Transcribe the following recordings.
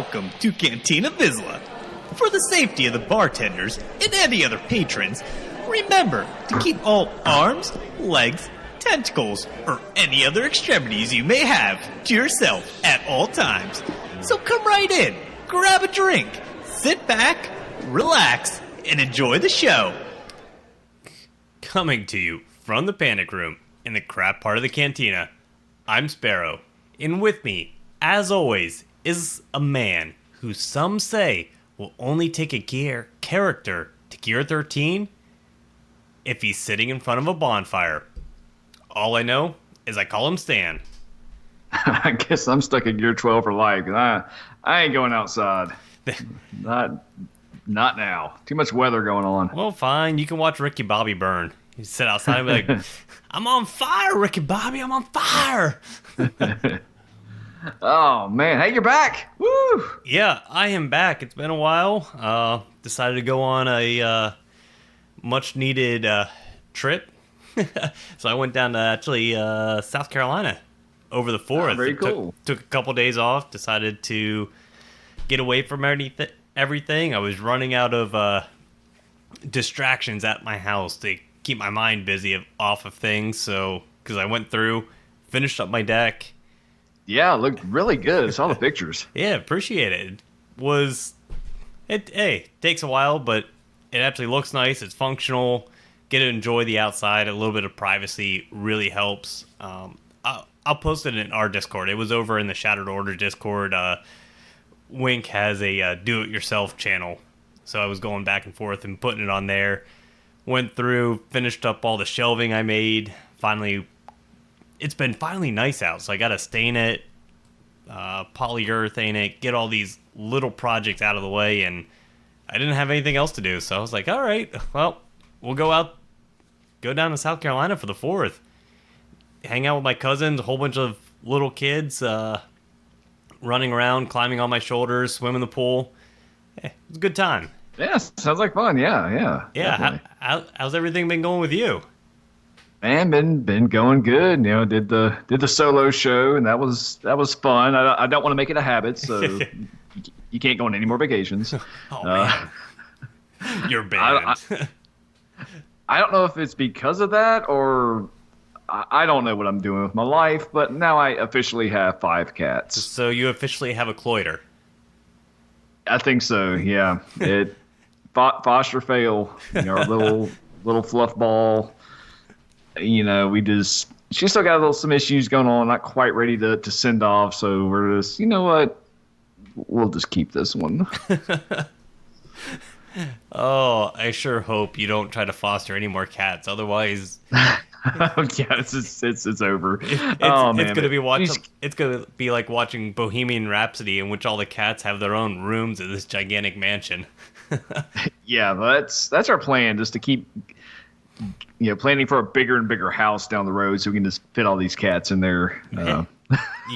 Welcome to Cantina Vizsla. For the safety of the bartenders and any other patrons, remember to keep all arms, legs, tentacles, or any other extremities you may have to yourself at all times. So come right in, grab a drink, sit back, relax, and enjoy the show. Coming to you from the Panic Room in the crap part of the cantina, I'm Sparrow, and with me, as always, is a man who some say will only take a character to Gear 13 if he's sitting in front of a bonfire. All I know is I call him Stan. I guess I'm stuck at Gear 12 for life. I ain't going outside. Not now. Too much weather going on. Well, fine. You can watch Ricky Bobby burn. You sit outside and be like, I'm on fire, Ricky Bobby. I'm on fire. Oh, man. Hey, you're back. Woo! Yeah, I am back. It's been a while. Decided to go on a much-needed trip. So I went down to actually South Carolina over the 4th. Oh, very cool. Took a couple days off. Decided to get away from everything. I was running out of distractions at my house to keep my mind busy off of things. So, because I went through, finished up my deck. Yeah, it looked really good. I saw the pictures. Yeah, appreciate it. It takes a while, but it actually looks nice. It's functional. Get to enjoy the outside. A little bit of privacy really helps. I'll post it in our Discord. It was over in the Shattered Order Discord. Wink has a do-it-yourself channel. So I was going back and forth and putting it on there. Went through, finished up all the shelving I made. Finally, it's been finally nice out. So I got to stain it, polyurethane it, get all these little projects out of the way. And I didn't have anything else to do. So I was like, all right, well, we'll go down to South Carolina for the 4th. Hang out with my cousins, a whole bunch of little kids running around, climbing on my shoulders, swim in the pool. It was a good time. Yeah, sounds like fun. Yeah. Yeah, how's everything been going with you? Man, been going good. You know, did the solo show, and that was fun. I don't want to make it a habit, so you can't go on any more vacations. Oh man, you're banned. I don't know if it's because of that or I don't know what I'm doing with my life, but now I officially have 5 cats. So you officially have a cloider. I think so. Yeah, it foster fail. You know, our little fluff ball. You know, she still got some issues going on. Not quite ready to send off, so we're just, you know what, we'll just keep this one. Oh, I sure hope you don't try to foster any more cats. Otherwise, yeah, it's over. It's gonna be like watching Bohemian Rhapsody, in which all the cats have their own rooms in this gigantic mansion. Yeah, that's our plan, just to keep, you know, planning for a bigger and bigger house down the road, so we can just fit all these cats in there. You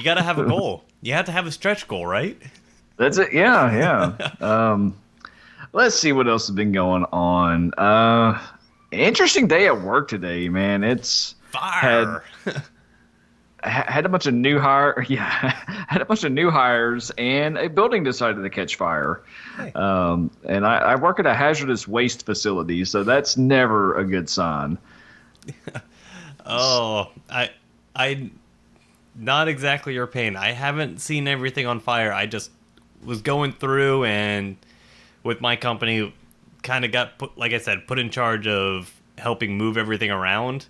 got to have a goal. You have to have a stretch goal, right? That's it. Yeah. Let's see what else has been going on. Interesting day at work today, man. It's fire. Had a bunch of new hires. Yeah, had a bunch of new hires, and a building decided to catch fire. Hey. And I work at a hazardous waste facility, so that's never a good sign. Oh, I not exactly your pain. I haven't seen everything on fire. I just was going through, and with my company, kind of got put in charge of helping move everything around.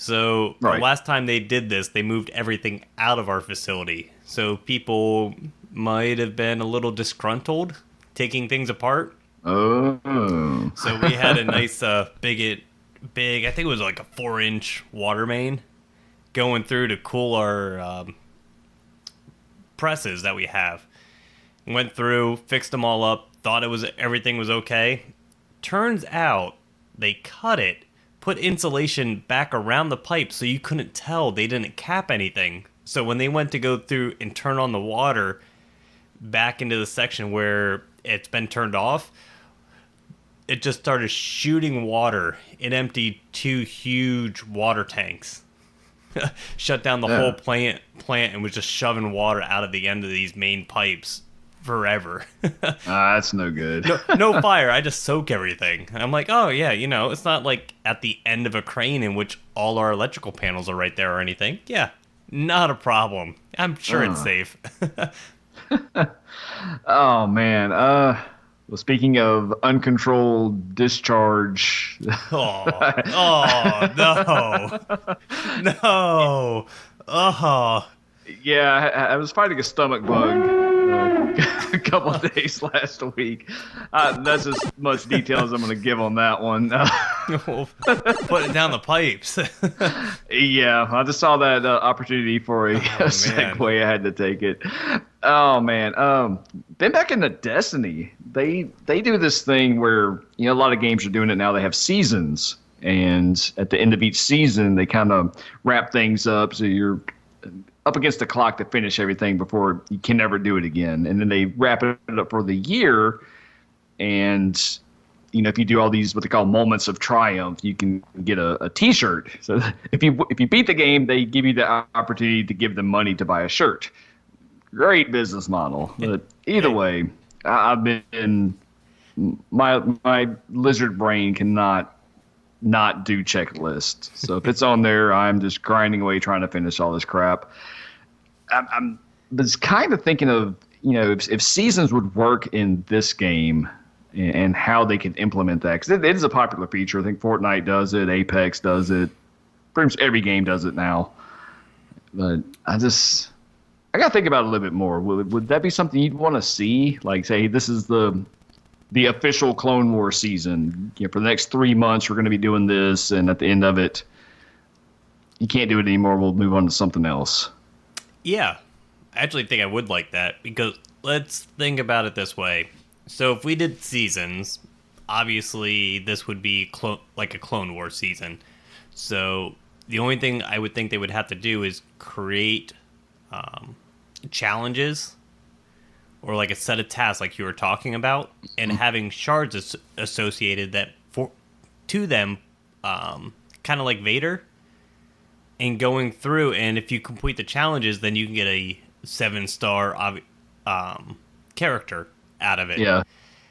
So The last time they did this, they moved everything out of our facility. So people might have been a little disgruntled taking things apart. Oh. So we had a nice big, I think it was like a 4-inch water main going through to cool our presses that we have. Went through, fixed them all up, thought everything was okay. Turns out they cut it, put insulation back around the pipe so you couldn't tell. They didn't cap anything. So when they went to go through and turn on the water back into the section where it's been turned off, it just started shooting water. It emptied 2 huge water tanks. Shut down the whole plant and was just shoving water out of the end of these main pipes forever. That's no good. No fire. I just soak everything. And I'm like, oh yeah, it's not like at the end of a crane in which all our electrical panels are right there or anything. Yeah, not a problem. I'm sure it's safe. Oh man. Well, speaking of uncontrolled discharge, Oh no, no. Oh, yeah, I was fighting a stomach bug a couple of days last week. That's as much detail as I'm going to give on that one. put it down the pipes. Yeah, I just saw that opportunity for a segue. I had to take it. Oh man, then back into Destiny, they do this thing where a lot of games are doing it now. They have seasons, and at the end of each season, they kind of wrap things up. So you're up against the clock to finish everything before you can never do it again. And then they wrap it up for the year. And, if you do all these, what they call moments of triumph, you can get a t-shirt. So if you beat the game, they give you the opportunity to give them money to buy a shirt. Great business model. But either way, I've been, my lizard brain cannot not do checklists. So if it's on there, I'm just grinding away trying to finish all this crap. I'm just kind of thinking of, if seasons would work in this game and how they could implement that. Because it is a popular feature. I think Fortnite does it. Apex does it. Pretty much every game does it now. But I got to think about it a little bit more. Would that be something you'd want to see? Like, say, this is the official Clone Wars season. For the next 3 months, we're going to be doing this. And at the end of it, you can't do it anymore. We'll move on to something else. Yeah, I actually think I would like that, because let's think about it this way. So if we did seasons, obviously this would be like a Clone Wars season. So the only thing I would think they would have to do is create challenges or like a set of tasks like you were talking about, and having shards associated that to them, kind of like Vader. And going through, and if you complete the challenges, then you can get a 7-star character out of it. Yeah,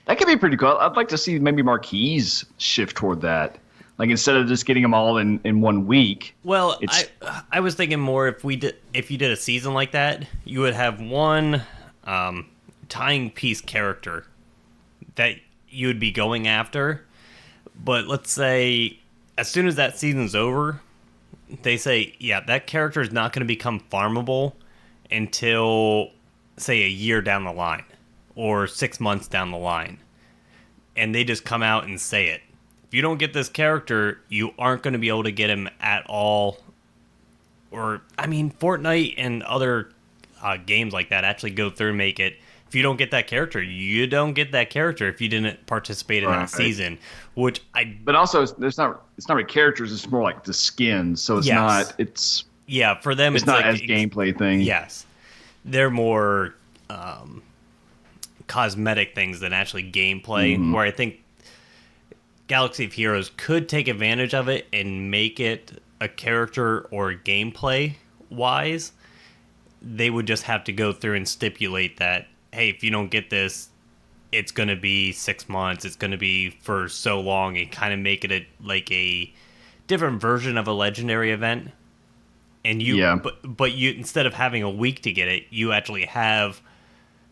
that could be pretty cool. I'd like to see maybe Marquise shift toward that. Like, instead of just getting them all in 1 week. Well, I was thinking more if you did a season like that, you would have one tying piece character that you would be going after. But let's say as soon as that season's over, they say, yeah, that character is not going to become farmable until, say, a year down the line or 6 months down the line. And they just come out and say it. If you don't get this character, you aren't going to be able to get him at all. Or, I mean, Fortnite and other games like that actually go through and make it. If you don't get that character, you don't get that character if you didn't participate in that season. But also, it's not really characters. It's more like the skins. So it's not. It's for them. It's not like, as gameplay thing. Yes, they're more cosmetic things than actually gameplay. Mm-hmm. Where I think Galaxy of Heroes could take advantage of it and make it a character or gameplay wise. They would just have to go through and stipulate that, hey, if you don't get this, it's going to be 6 months. It's going to be for so long, and kind of make it a different version of a legendary event. And but you, instead of having a week to get it, you actually have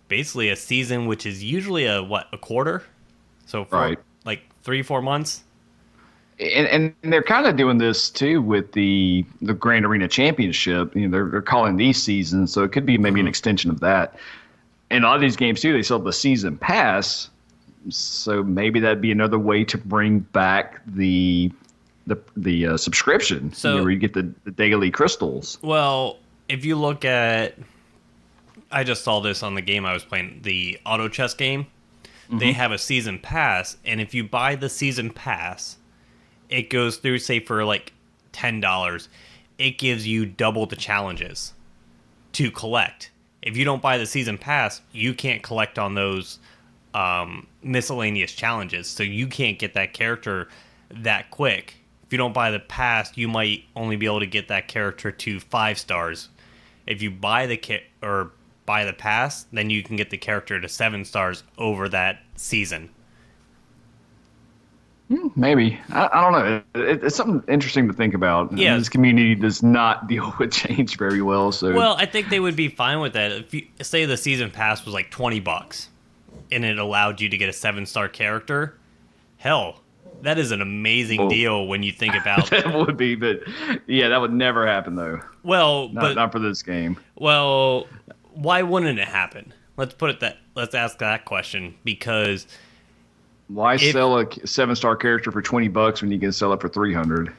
basically a season, which is usually a quarter. So for like 3-4 months. And they're kind of doing this too with the Grand Arena Championship. They're calling these seasons, so it could be maybe an extension of that. And a lot of these games too, they sell the season pass, so maybe that'd be another way to bring back the subscription. So where you get the daily crystals. Well, if you look at, I just saw this on the game I was playing, the auto chess game. Mm-hmm. They have a season pass, and if you buy the season pass, it goes through, say, for like $10. It gives you double the challenges to collect. If you don't buy the season pass, you can't collect on those miscellaneous challenges. So you can't get that character that quick. If you don't buy the pass, you might only be able to get that character to 5 stars. If you buy the buy the pass, then you can get the character to 7 stars over that season. Maybe. I don't know. It's something interesting to think about. I mean, Yeah. this community does not deal with change very well. So, Well, I think they would be fine with that. If you say the season pass was like $20 and it allowed you to get a 7-star character, hell, that is an amazing deal when you think about. that would be, but yeah, that would never happen though. Well, Not for this game. well, why wouldn't it happen? Let's ask that question, because Why sell a 7-star character for $20 when you can sell it for 300?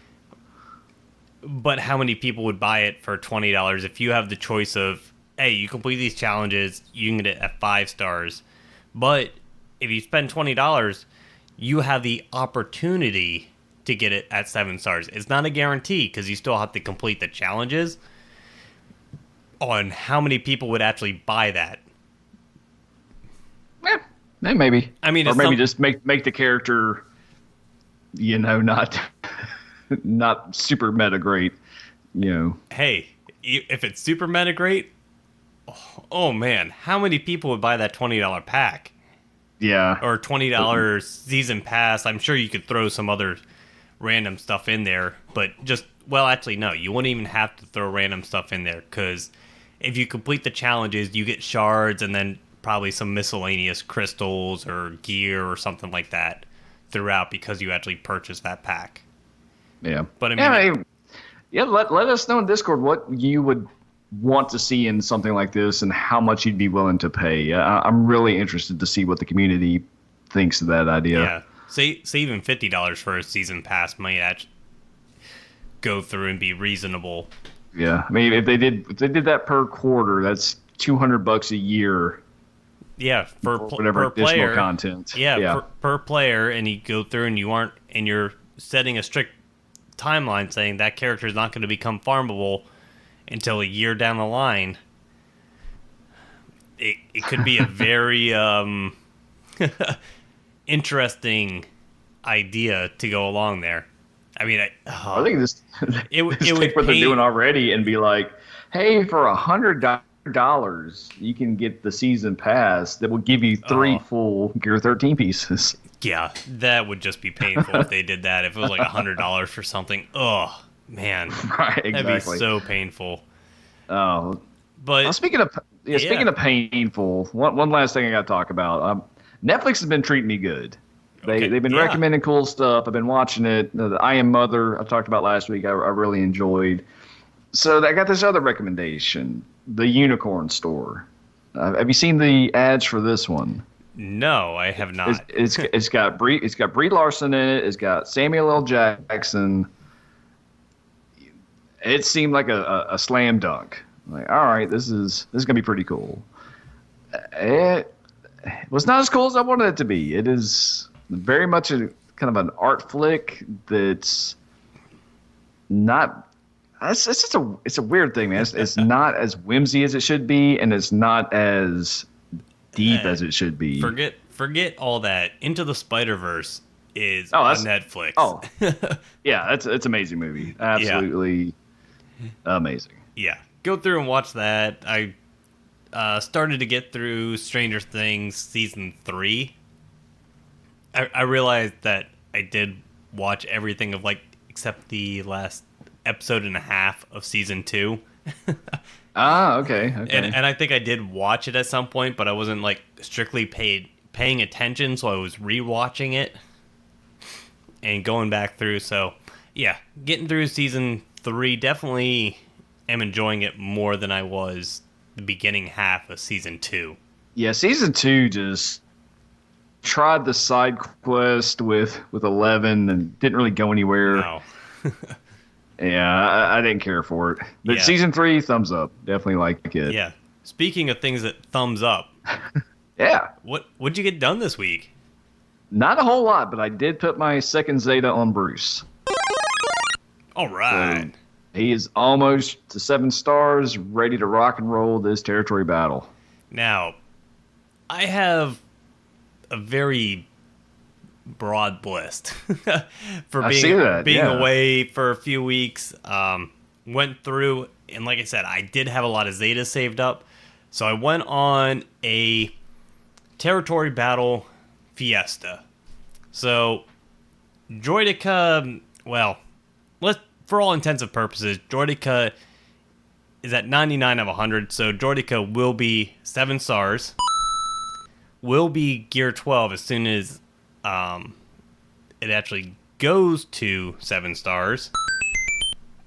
but how many people would buy it for $20 if you have the choice of, hey, you complete these challenges, you can get it at 5 stars. But if you spend $20, you have the opportunity to get it at 7 stars. It's not a guarantee because you still have to complete the challenges. On how many people would actually buy that? Maybe. I mean, or maybe just make the character, not not super meta great. Hey, if it's super meta great, oh man, how many people would buy that $20 pack? Yeah. Or $20 season pass? I'm sure you could throw some other random stuff in there, but actually, no, you wouldn't even have to throw random stuff in there, because if you complete the challenges, you get shards and then probably some miscellaneous crystals or gear or something like that throughout, because you actually purchased that pack. Yeah. But I mean, let us know in Discord what you would want to see in something like this and how much you'd be willing to pay. I'm really interested to see what the community thinks of that idea. yeah, say even $50 for a season pass might actually go through and be reasonable. Yeah, I mean, if they did that per quarter, that's $200 a year. Yeah, for whatever per additional player content. Yeah. Per player, and you go through and you're setting a strict timeline saying that character is not going to become farmable until a year down the line. It could be a very interesting idea to go along there. I mean, I think this it would take what they're doing already and be like, hey, for $100 you can get the season pass that will give you 3 full Gear 13 pieces. Yeah, that would just be painful if they did that. If it was like $100 for something, oh man, right, exactly. That'd be so painful. Oh, but well, speaking of painful, one last thing I got to talk about. Netflix has been treating me good. They've been recommending cool stuff. I've been watching it. The I Am Mother I talked about last week. I really enjoyed. So I got this other recommendation, The Unicorn Store. Have you seen the ads for this one? No, I have not. It's got Brie Larson in it. It's got Samuel L. Jackson. It seemed like a slam dunk. Like, all right, this is gonna be pretty cool. It was not as cool as I wanted it to be. It is very much a kind of an art flick that's not. It's a weird thing, man. It's not as whimsy as it should be, and it's not as deep as it should be. Forget all that. Into the Spider-Verse is on Netflix. Oh, yeah, it's an amazing movie. Absolutely amazing. Yeah, go through and watch that. I started to get through Stranger Things season 3. I realized that I did watch everything except the last episode and a half of season 2. Okay. And I think I did watch it at some point, but I wasn't strictly paying attention, so I was rewatching it and going back through. So yeah, getting through season 3, definitely am enjoying it more than I was the beginning half of season 2. Yeah, season 2 just tried the side quest with 11 and didn't really go anywhere. No. Yeah, I didn't care for it. But season 3, thumbs up. Definitely like it. Yeah. Speaking of things that thumbs up. Yeah. What'd you get done this week? Not a whole lot, but I did put my second Zeta on Bruce. All right. So he is almost to 7 stars, ready to rock and roll this territory battle. Now, I have a very broad list for being away for a few weeks. Went through, and like I said, I did have a lot of Zeta saved up, So I went on a territory battle fiesta. So Droideka, well, for all intents and purposes, Droideka is at 99 of 100, so Droideka will be 7 stars. Will be Gear 12 as soon as it actually goes to 7 stars.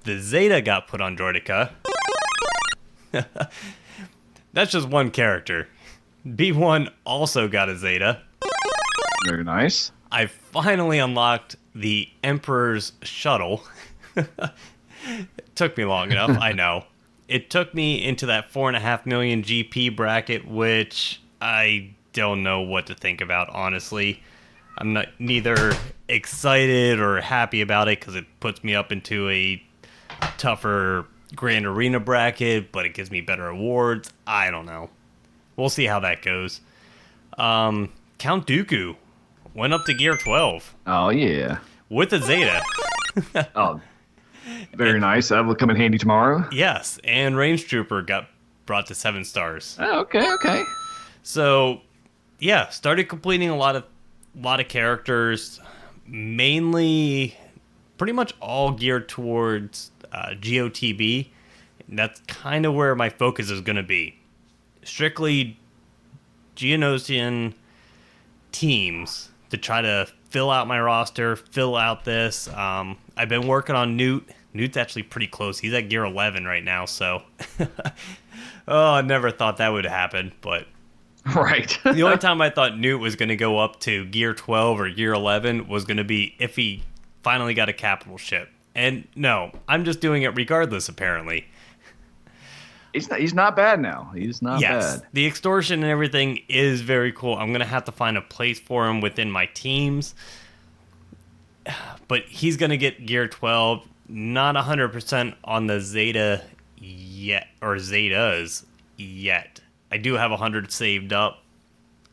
The Zeta got put on Droideka. That's just one character. B1 also got a Zeta. Very nice. I finally unlocked the Emperor's Shuttle. It took me long enough, I know. It took me into that 4.5 million GP bracket, which I don't know what to think about, honestly. I'm neither excited or happy about it because it puts me up into a tougher Grand Arena bracket, but it gives me better awards. I don't know. We'll see how that goes. Count Dooku went up to Gear 12 Oh, yeah. with a Zeta. Oh, very nice. That will come in handy tomorrow. Yes, and Range Trooper got brought to 7 stars. Oh, okay. So, yeah, started completing a lot of characters, mainly pretty much all geared towards Geo TB. That's kind of where my focus is going to be. Strictly Geonosian teams to try to fill out my roster, fill out this. I've been working on Newt. Newt's actually pretty close. He's at Gear 11 right now, so... Oh, I never thought that would happen, but... Right. The only time I thought Newt was going to go up to Gear 12 or Gear 11 was going to be if he finally got a capital ship. And no, I'm just doing it regardless, apparently. He's not bad now. He's not bad. The extortion and everything is very cool. I'm going to have to find a place for him within my teams. But he's going to get Gear 12. Not 100% on the Zeta yet, or Zetas yet. I do have 100 saved up,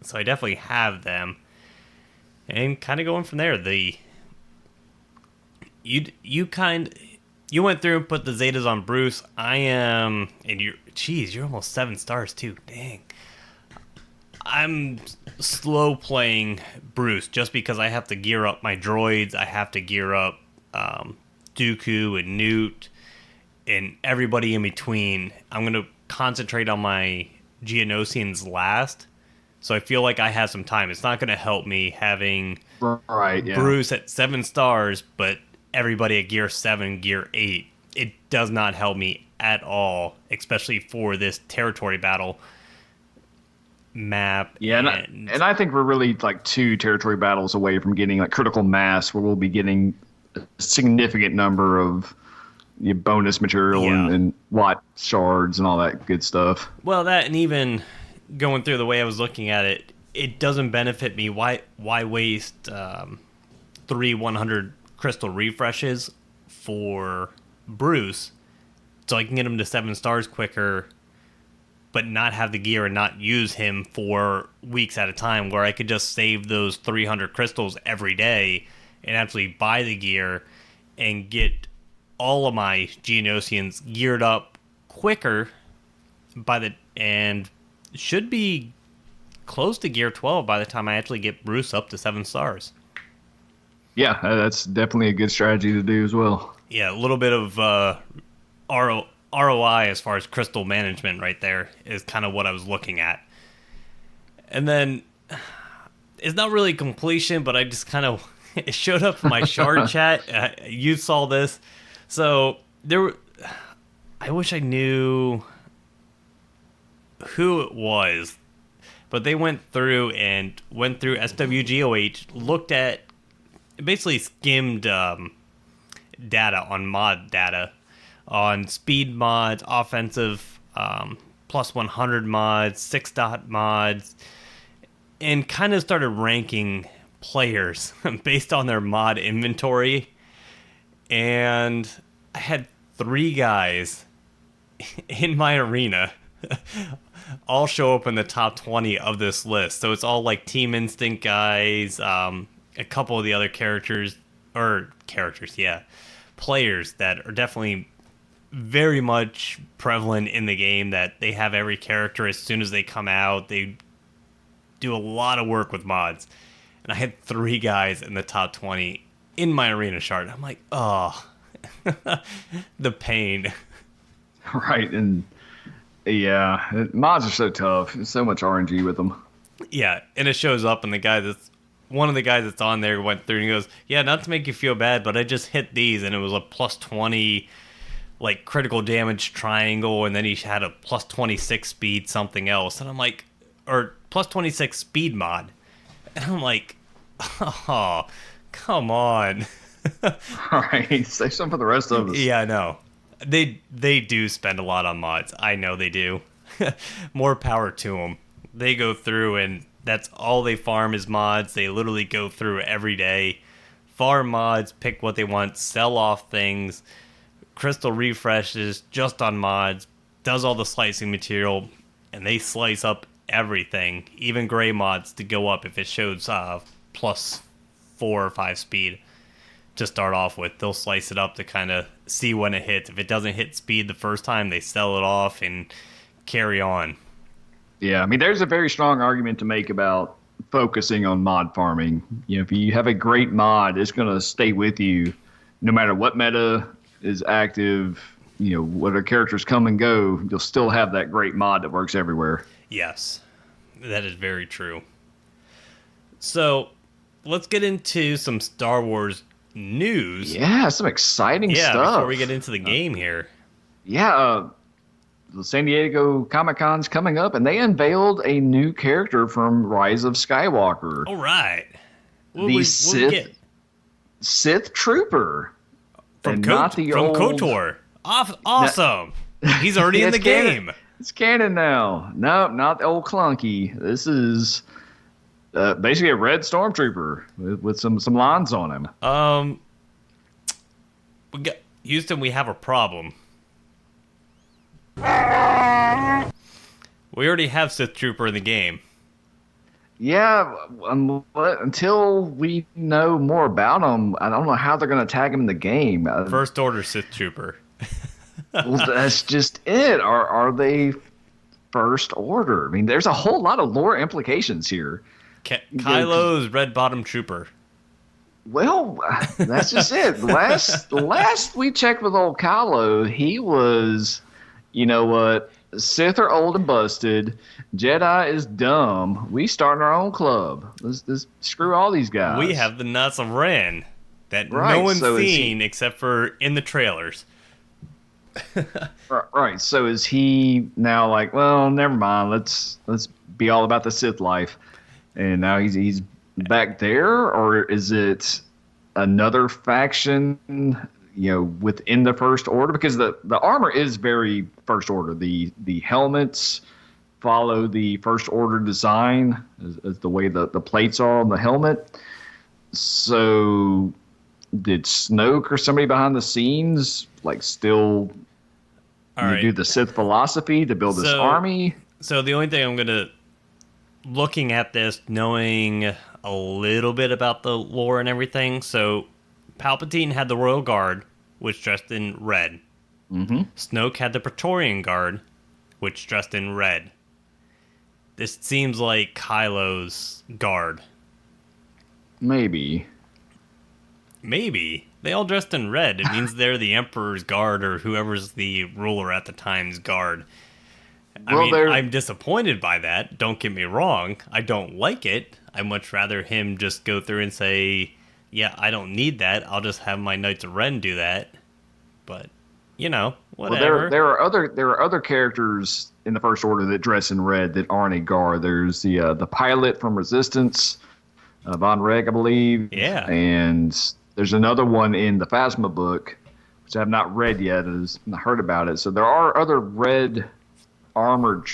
so I definitely have them. And kind of going from there. You went through and put the Zetas on Bruce. I am, and you're almost 7 stars too. Dang. I'm slow playing Bruce just because I have to gear up my droids. I have to gear up Dooku and Newt and everybody in between. I'm going to concentrate on my Geonosians last. So I feel like I have some time. It's not going to help me having Bruce at 7 stars, but everybody at Gear 7, Gear 8. It does not help me at all, especially for this territory battle map. Yeah, and I think we're really like 2 territory battles away from getting like critical mass, where we'll be getting a significant number of bonus material and lot shards and all that good stuff. Well, that, and even going through the way I was looking at it, it doesn't benefit me. Why waste 3 100 crystal refreshes for Bruce so I can get him to 7 stars quicker, but not have the gear and not use him for weeks at a time, where I could just save those 300 crystals every day and actually buy the gear and get all of my Geonosians geared up quicker and should be close to Gear 12 by the time I actually get Bruce up to 7 stars. Yeah, that's definitely a good strategy to do as well. Yeah, a little bit of ROI as far as crystal management right there is kind of what I was looking at. And then it's not really completion, but I just kind of it showed up in my shard chat. You saw this. So I wish I knew who it was, but they went through SWGOH, looked at, basically skimmed data on mod data, on speed mods, offensive plus 100 mods, 6-dot mods, and kind of started ranking players based on their mod inventory. And I had 3 guys in my arena all show up in the top 20 of this list. So it's all like Team Instinct guys, a couple of the other players that are definitely very much prevalent in the game that they have every character as soon as they come out. They do a lot of work with mods. And I had 3 guys in the top 20 in my arena shard. I'm like, oh, the pain. Right, and yeah, mods are so tough. There's so much RNG with them. Yeah, and it shows up, and one of the guys that's on there went through and he goes, yeah, not to make you feel bad, but I just hit these, and it was a plus 20 like critical damage triangle, and then he had a plus 26 speed something else, and I'm like, or plus 26 speed mod, and I'm like, oh, come on. All right, save some for the rest of us. Yeah, I know. They do spend a lot on mods. I know they do. More power to them. They go through and that's all they farm is mods. They literally go through every day, farm mods, pick what they want, sell off things, crystal refreshes just on mods, does all the slicing material, and they slice up everything, even gray mods to go up if it shows plus 4 or 5 speed to start off with. They'll slice it up to kind of see when it hits. If it doesn't hit speed the first time, they sell it off and carry on. Yeah, I mean, there's a very strong argument to make about focusing on mod farming. You know, if you have a great mod, it's going to stay with you no matter what meta is active, you know, whether characters come and go, you'll still have that great mod that works everywhere. Yes, that is very true. So let's get into some Star Wars news. Yeah, some exciting stuff. Before we get into the game here. Yeah, the San Diego Comic-Con's coming up, and they unveiled a new character from Rise of Skywalker. All right. The Sith Trooper. From KOTOR. Awesome. He's already in the game. It's canon now. No, not the old clunky. This is basically a red stormtrooper with some lines on him. Houston, we have a problem. We already have Sith Trooper in the game. Yeah, until we know more about him, I don't know how they're going to tag him in the game. First Order Sith Trooper. Well, that's just it. Are they First Order? I mean, there's a whole lot of lore implications here. Kylo's Red Bottom Trooper. Well, that's just it. Last we checked with old Kylo, he was, you know what, Sith are old and busted, Jedi is dumb. We starting our own club. Let's screw all these guys. We have the Nuts of Ren that no one's seen except for in the trailers. Right. So is he now like, well, never mind. Let's be all about the Sith life, and now he's back there, or is it another faction, you know, within the First Order? Because the armor is very First Order. The helmets follow the First Order design as the way the plates are on the helmet. So did Snoke or somebody behind the scenes like still do the Sith philosophy to build this army? So the only thing I'm gonna, looking at this, knowing a little bit about the lore and everything, so Palpatine had the Royal Guard, which dressed in red. Mm-hmm. Snoke had the Praetorian Guard, which dressed in red. This seems like Kylo's guard. Maybe. They all dressed in red. It means they're the Emperor's guard or whoever's the ruler at the time's guard. I'm disappointed by that. Don't get me wrong. I don't like it. I'd much rather him just go through and say, yeah, I don't need that. I'll just have my Knights of Ren do that. But, you know, whatever. Well, there are other characters in the First Order that dress in red that aren't a guard. There's the pilot from Resistance, Von Reg, I believe. Yeah. And there's another one in the Phasma book, which I have not read yet. I've heard about it. So there are other red armored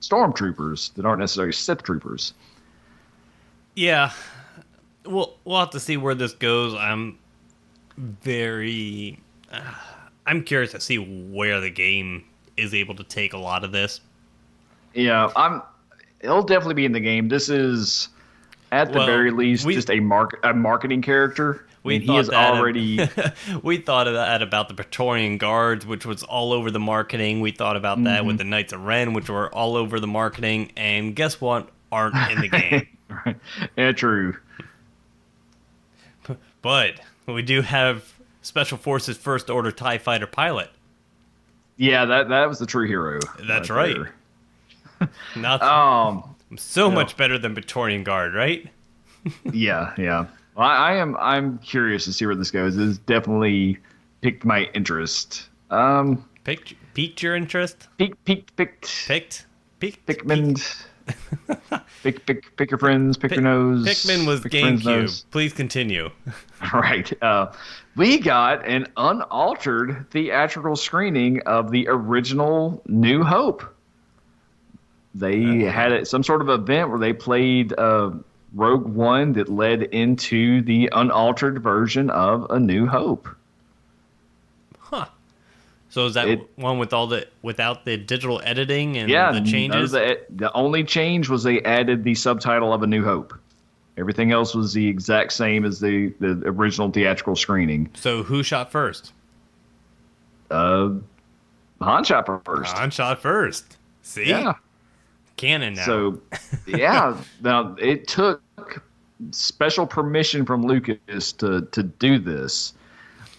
stormtroopers that aren't necessarily Sith troopers. Yeah. We'll have to see where this goes. I'm curious to see where the game is able to take a lot of this. Yeah, it'll definitely be in the game. This is at the Well, very least, we just a marketing character. I we mean, he is thought that already we thought of that about the Praetorian Guards, which was all over the marketing. We thought about that with the Knights of Ren, which were all over the marketing. And guess what? Aren't in the game. right. Yeah, true. But we do have Special Forces First Order TIE Fighter pilot. Yeah, that was the true hero. That's right. Not Um, so much better than Praetorian Guard, right? yeah. Well, I'm curious to see where this goes. This definitely piqued my interest. Piqued your interest? Picked. Pikmin. Pick your friends, pick your nose. Pikmin was pick your friend's GameCube. nose. Please continue. Right. We got an unaltered theatrical screening of the original New Hope. They had some sort of event where they played Rogue One that led into the unaltered version of A New Hope. Huh. So is that one with without the digital editing and the changes? The only change was they added the subtitle of A New Hope. Everything else was the exact same as the original theatrical screening. So who shot first? Han shot first. Han shot first. See? Yeah. Canon now. So, yeah. Now, it took special permission from Lucas to do this.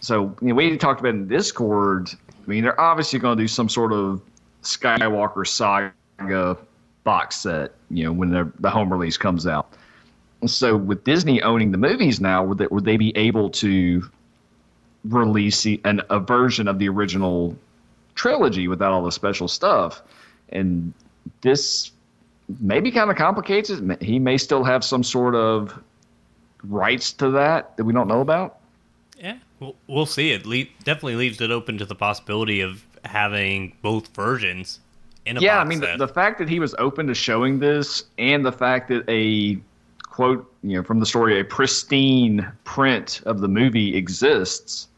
So, we talked about in Discord, I mean, they're obviously going to do some sort of Skywalker saga box set, when the home release comes out. So with Disney owning the movies now, would they be able to release a version of the original trilogy without all the special stuff? And this maybe kind of complicates it. He may still have some sort of rights to that we don't know about. Yeah, we'll see. It definitely leaves it open to the possibility of having both versions in a box I mean, set. The fact that he was open to showing this and the fact that a quote, from the story, a pristine print of the movie exists.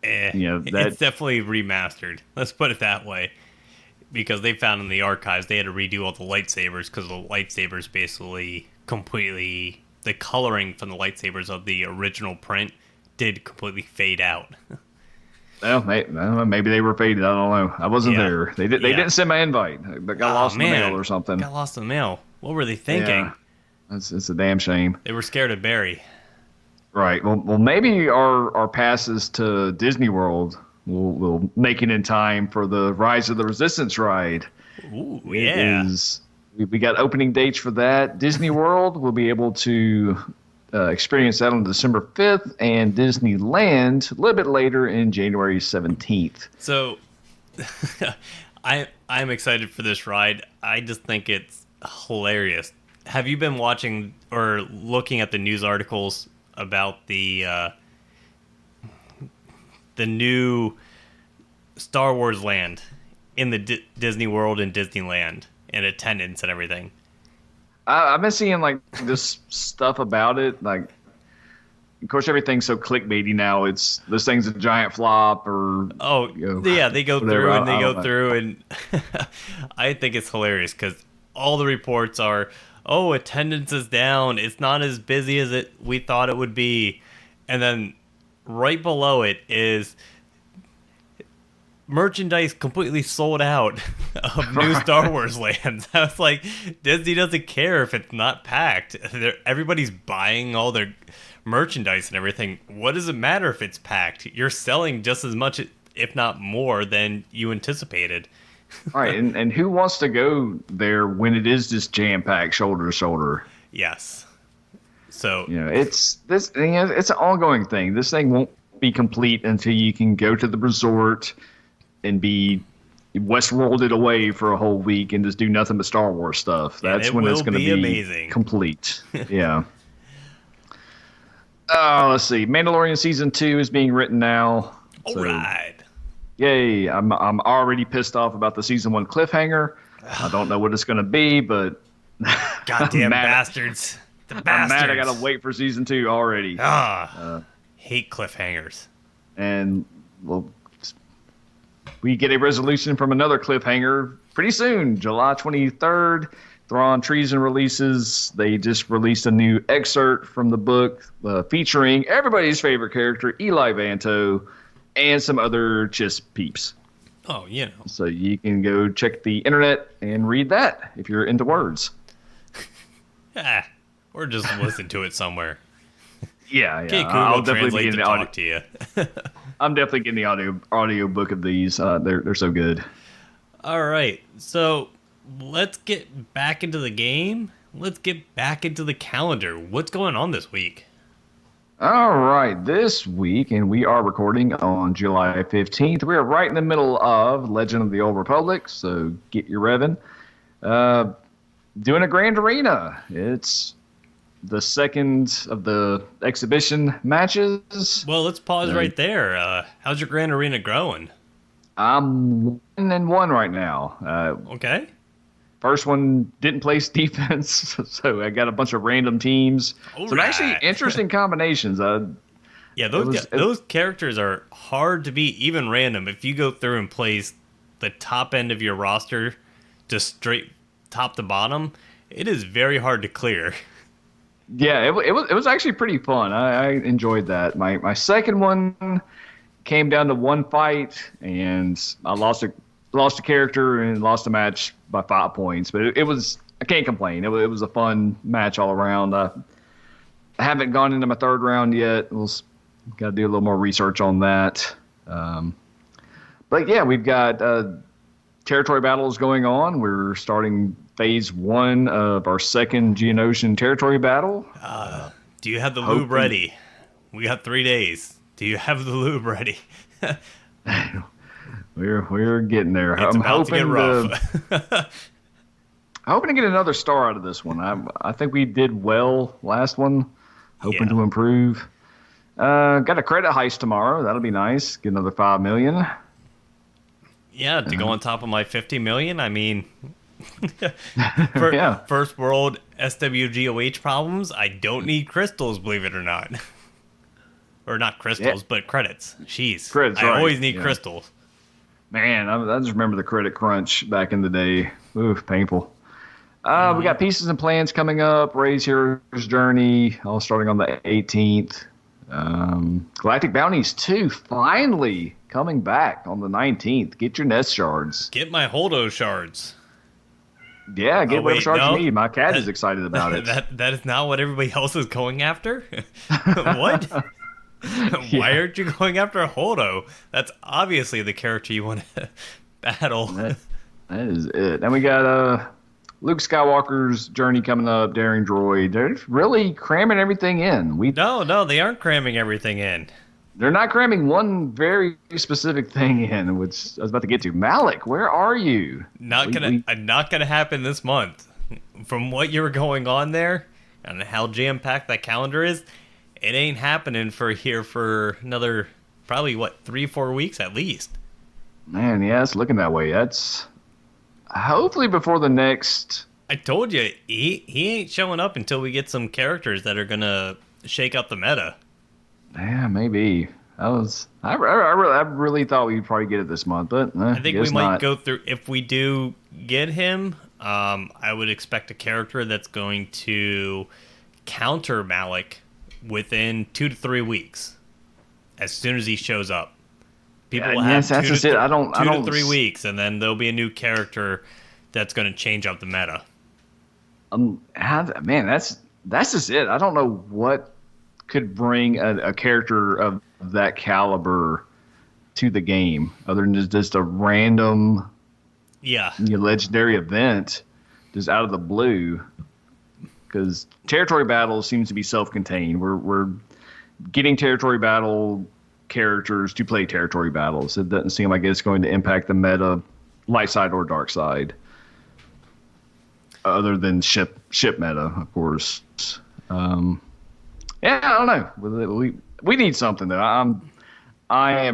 It's definitely remastered. Let's put it that way. Because they found in the archives they had to redo all the lightsabers because the lightsabers basically completely, the coloring from the lightsabers of the original print did completely fade out. Well, maybe they were faded. I don't know. I wasn't there. They didn't send my invite, but got lost in the mail or something. Got lost in the mail. What were they thinking? Yeah. It's a damn shame. They were scared of Barry. Right. Well, maybe our passes to Disney World will make it in time for the Rise of the Resistance ride. Ooh, yeah. We got opening dates for that. Disney World will be able to experience that on December 5th, and Disneyland a little bit later in January 17th. So, I'm excited for this ride. I just think it's hilarious. Have you been watching or looking at the news articles about the new Star Wars land in the Disney World and Disneyland and attendance and everything? I've been seeing this stuff about it. Of course, everything's so clickbaity now. It's this thing's a giant flop, or they go through and they go through, and I think it's hilarious because all the reports are, attendance is down. It's not as busy as we thought it would be, and then right below it is merchandise completely sold out of new Star Wars lands. I was like, Disney doesn't care if it's not packed. Everybody's buying all their merchandise and everything. What does it matter if it's packed? You're selling just as much, if not more, than you anticipated. All right, and who wants to go there when it is just jam-packed, shoulder to shoulder? Yes. So it's an ongoing thing. This thing won't be complete until you can go to the resort and be Westworlded away for a whole week and just do nothing but Star Wars stuff. That's when it's going to be amazing. Complete. Yeah. Let's see. Mandalorian season 2 is being written now. All right. Yay! I'm already pissed off about the season 1 cliffhanger. I don't know what it's going to be, but goddamn bastards! The bastards! I'm mad. I got to wait for season 2 already. Hate cliffhangers. And we get a resolution from another cliffhanger pretty soon, July 23rd. Thrawn Treason releases, they just released a new excerpt from the book featuring everybody's favorite character, Eli Vanto, and some other just peeps. Oh, So you can go check the internet and read that if you're into words. Or just listen to it somewhere. Yeah. Okay, I'll Google definitely Translate be to getting the talk audio. to you. I'm definitely getting the audio book of these. They're so good. All right, so let's get back into the game. Let's get back into the calendar. What's going on this week? All right, this week, and we are recording on July 15th. We are right in the middle of Legend of the Old Republic, so get your revving. Doing a Grand Arena. It's the second of the exhibition matches. Well, let's pause right there. How's your Grand Arena growing? I'm 1-1 right now. Okay. First one didn't place defense, so I got a bunch of random teams. All Some actually right. interesting combinations. Yeah, those characters are hard to beat, even random. If you go through and place the top end of your roster just straight top to bottom, it is very hard to clear. Yeah, it was actually pretty fun. I enjoyed that. My second one came down to one fight, and I lost a character and lost a match by 5 points. But it was, I can't complain. It was a fun match all around. I haven't gone into my third round yet. Got to do a little more research on that. But yeah, we've got territory battles going on. We're starting phase 1 of our second Geonosian territory battle. Do you have the lube ready? We got 3 days. Do you have the lube ready? We're getting there. It's about to get rough. Hoping to get another star out of this one. I think we did well last one. Hoping to improve. Got a credit heist tomorrow. That'll be nice. Get another 5 million. Yeah, to go on top of my 50 million. I mean, Yeah. first world SWGOH problems. I don't need crystals, believe it or not. Or not crystals, but credits. Jeez. Credits, I right. always need Yeah. crystals. Man, I just remember the credit crunch back in the day. Oof, painful. We got Pieces and Plans coming up. Ray's Hero's Journey, all starting on the 18th. Galactic Bounties 2, finally coming back on the 19th. Get your nest shards. Get my Holdo shards. Yeah, get whatever shards no. you need. My cat is excited about it. That is not what everybody else is going after? What? Why aren't you going after Holdo? That's obviously the character you want to battle. That is it. And we got Luke Skywalker's journey coming up, Daring Droid. They're really cramming everything in. No, they aren't cramming everything in. They're not cramming one very specific thing in, which I was about to get to. Malik, where are you? Not gonna happen this month. From what you were going on there and how jam-packed that calendar is, it ain't happening for another probably 3-4 weeks at least. Man, yeah, it's looking that way. That's hopefully before the next. I told you he ain't showing up until we get some characters that are gonna shake up the meta. Yeah, maybe. I really thought we'd probably get it this month, but I think we guess might not. go through, if we do get him. I would expect a character that's going to counter Malik within 2 to 3 weeks. As soon as he shows up, people will have Yes, that's just it. I don't 2 to 3 weeks, and then there'll be a new character that's going to change up the meta. Man, that's just it. I don't know what could bring a character of that caliber to the game, other than just a random, legendary event, just out of the blue. Because territory battle seems to be self-contained. We're getting territory battle characters to play territory battles. It doesn't seem like it's going to impact the meta, light side or dark side, other than ship meta, of course. Yeah, I don't know. We need something though. I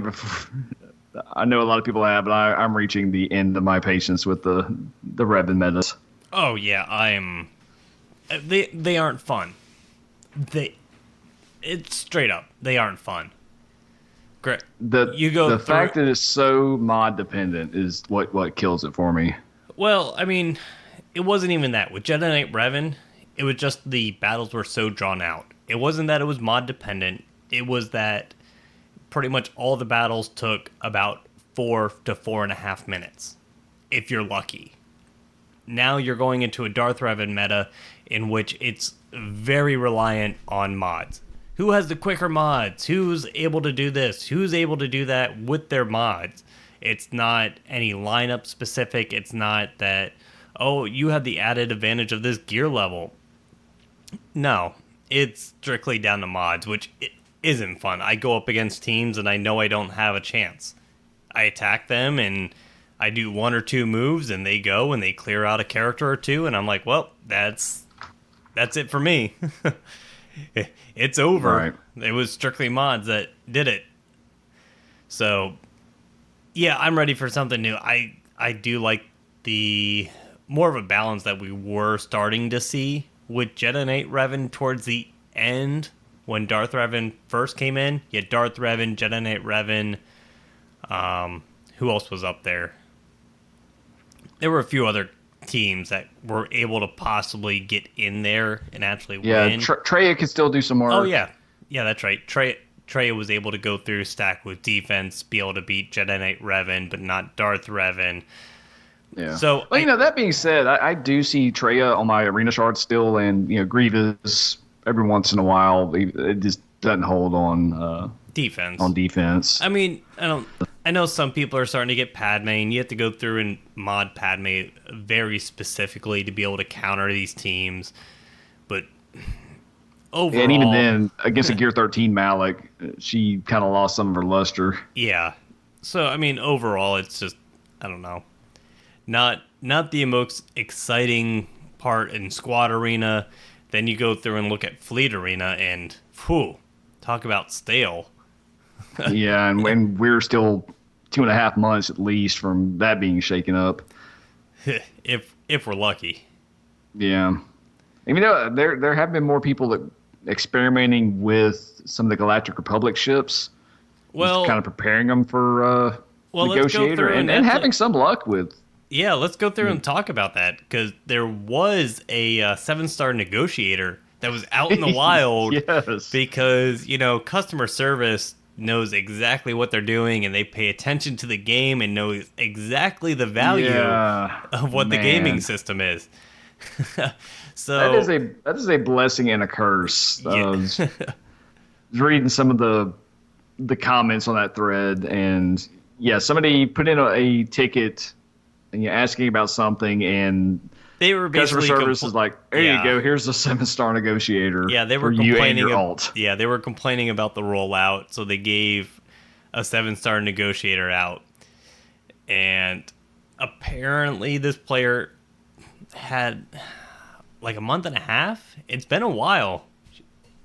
know a lot of people have, but I'm reaching the end of my patience with the Revan metas. Oh yeah, They aren't fun. It's straight up. They aren't fun. Great. The fact that it's so mod dependent is what kills it for me. Well, I mean, it wasn't even that. With Jedi Knight Revan, it was just the battles were so drawn out. It wasn't that it was mod dependent. It was that pretty much all the battles took about 4 to 4.5 minutes, if you're lucky. Now you're going into a Darth Revan meta in which it's very reliant on mods. Who has the quicker mods? Who's able to do this? Who's able to do that with their mods? It's not any lineup specific. It's not that, oh, you have the added advantage of this gear level. No, it's strictly down to mods, which isn't fun. I go up against teams and I know I don't have a chance. I attack them and I do 1 or 2 moves and they go and they clear out a character or two and I'm like, well, that's it for me. It's over. Right. It was strictly mods that did it. So, yeah, I'm ready for something new. I do like the more of a balance that we were starting to see with Jedi Knight Revan towards the end when Darth Revan first came in. You had Darth Revan, Jedi Knight Revan. Who else was up there? There were a few other teams that were able to possibly get in there and actually win. Yeah, Traya could still do some more. Oh, yeah. Yeah, that's right. Traya was able to go through, stack with defense, be able to beat Jedi Knight Revan, but not Darth Revan. Yeah. So, well, that being said, I do see Traya on my arena shards still, and Grievous every once in a while. It just doesn't hold on defense. On defense. I mean, I know some people are starting to get Padme, and you have to go through and mod Padme very specifically to be able to counter these teams. But overall, and even then, against a Gear 13 Malik, she kind of lost some of her luster. Yeah. So I mean, overall, it's just I don't know, not the most exciting part in Squad Arena. Then you go through and look at Fleet Arena, and whew, talk about stale. Yeah, and when we're still 2.5 months at least from that being shaken up. if we're lucky. Yeah. Even though there have been more people that experimenting with some of the Galactic Republic ships. Well, kind of preparing them for Negotiator and having some luck with. Yeah, let's go through and talk about that, because there was a 7-star Negotiator that was out in the wild. Yes. Because, customer service knows exactly what they're doing, and they pay attention to the game and know exactly the value of what the gaming system is. So that is a blessing and a curse. Yeah. I was reading some of the comments on that thread, and somebody put in a ticket and you're asking about something, and they were basically customer service is like, there you go, here's a 7-star Negotiator. Yeah, they were for complaining. You and your alt. Yeah, they were complaining about the rollout, so they gave a 7-star Negotiator out, and apparently this player had like a month and a half. It's been a while.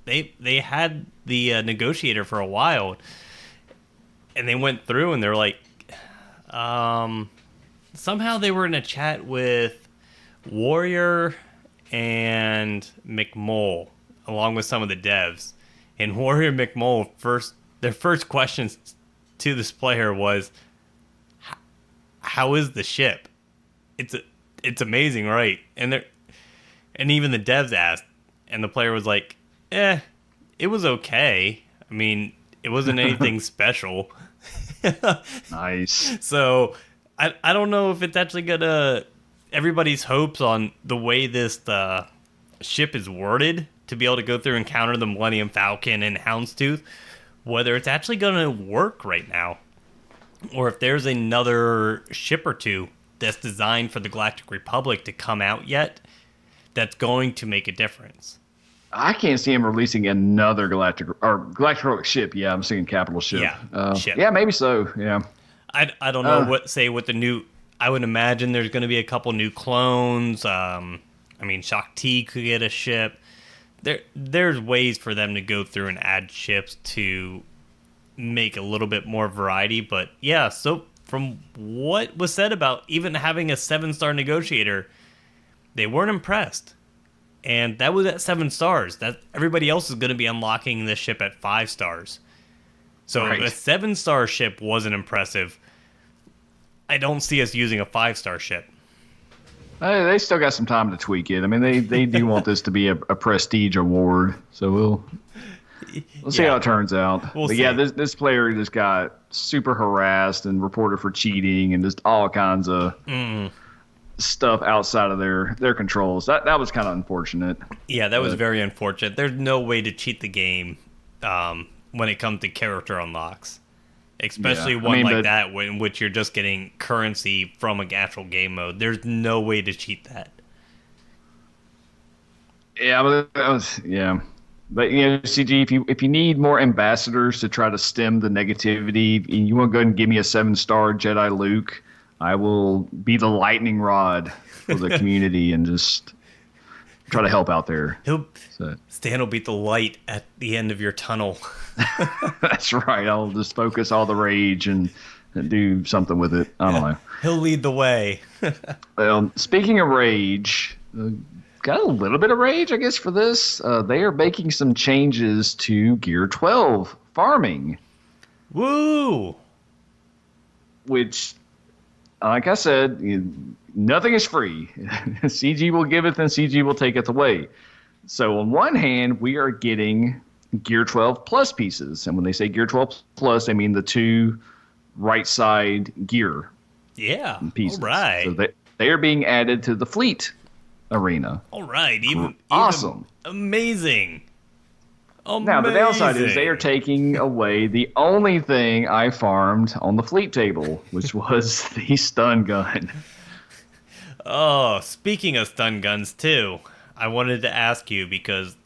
They had the Negotiator for a while, and they went through and they're like, somehow they were in a chat with Warrior and McMole, along with some of the devs. And Warrior and McMole, their first questions to this player was, "How is the ship? It's amazing, right?" And even the devs asked, and the player was like, it was okay. I mean, it wasn't anything special." Nice. So I don't know if it's actually gonna everybody's hopes on the way this ship is worded to be able to go through and counter the Millennium Falcon and Houndstooth, whether it's actually gonna work right now, or if there's another ship or two that's designed for the Galactic Republic to come out yet that's going to make a difference. I can't see him releasing another Galactic Republic ship. Yeah, I'm seeing Capital ship. Yeah, ship. Yeah, maybe so. Yeah. I don't know what the new. I would imagine there's going to be a couple new clones. I mean, Shakti could get a ship. There's ways for them to go through and add ships to make a little bit more variety. But yeah, so from what was said about even having a 7-star Negotiator, they weren't impressed. And that was at 7 stars. That everybody else is going to be unlocking this ship at 5 stars. So if a 7-star ship wasn't impressive, I don't see us using a 5-star ship. They still got some time to tweak it. I mean, they do want this to be a prestige award, so we'll see how Yeah, it turns out. we'll But yeah, see. this player just got super harassed and reported for cheating and just all kinds of stuff outside of their controls. That was kind of unfortunate. Yeah, that was But very unfortunate. There's no way to cheat the game when it comes to character unlocks, yeah, especially I one mean, like but that in which you're just getting currency from an actual game mode. There's no way to cheat that. yeah, but that was yeah. But CG, if you need more ambassadors to try to stem the negativity, and you want to go ahead and give me a 7-star Jedi Luke, I will be the lightning rod for the community and just try to help out there. He'll So Stan will beat the light at the end of your tunnel. that's right. I'll just focus all the rage and do something with it. I don't know. He'll lead the way. Speaking of rage, got a little bit of rage, I guess, for this. They are making some changes to Gear 12 farming, Woo! which, like I said, nothing is free. CG will give it, then CG will take it away. So on one hand, we are getting Gear 12 Plus pieces. And when they say Gear 12 Plus, they mean the two right side gear Yeah. pieces. All right. So they are being added to the fleet arena. All right. Even Awesome. Amazing. Now, the downside is they are Amazing. taking away the only thing I farmed on the fleet table, which was the stun gun. Oh, speaking of stun guns too, I wanted to ask you because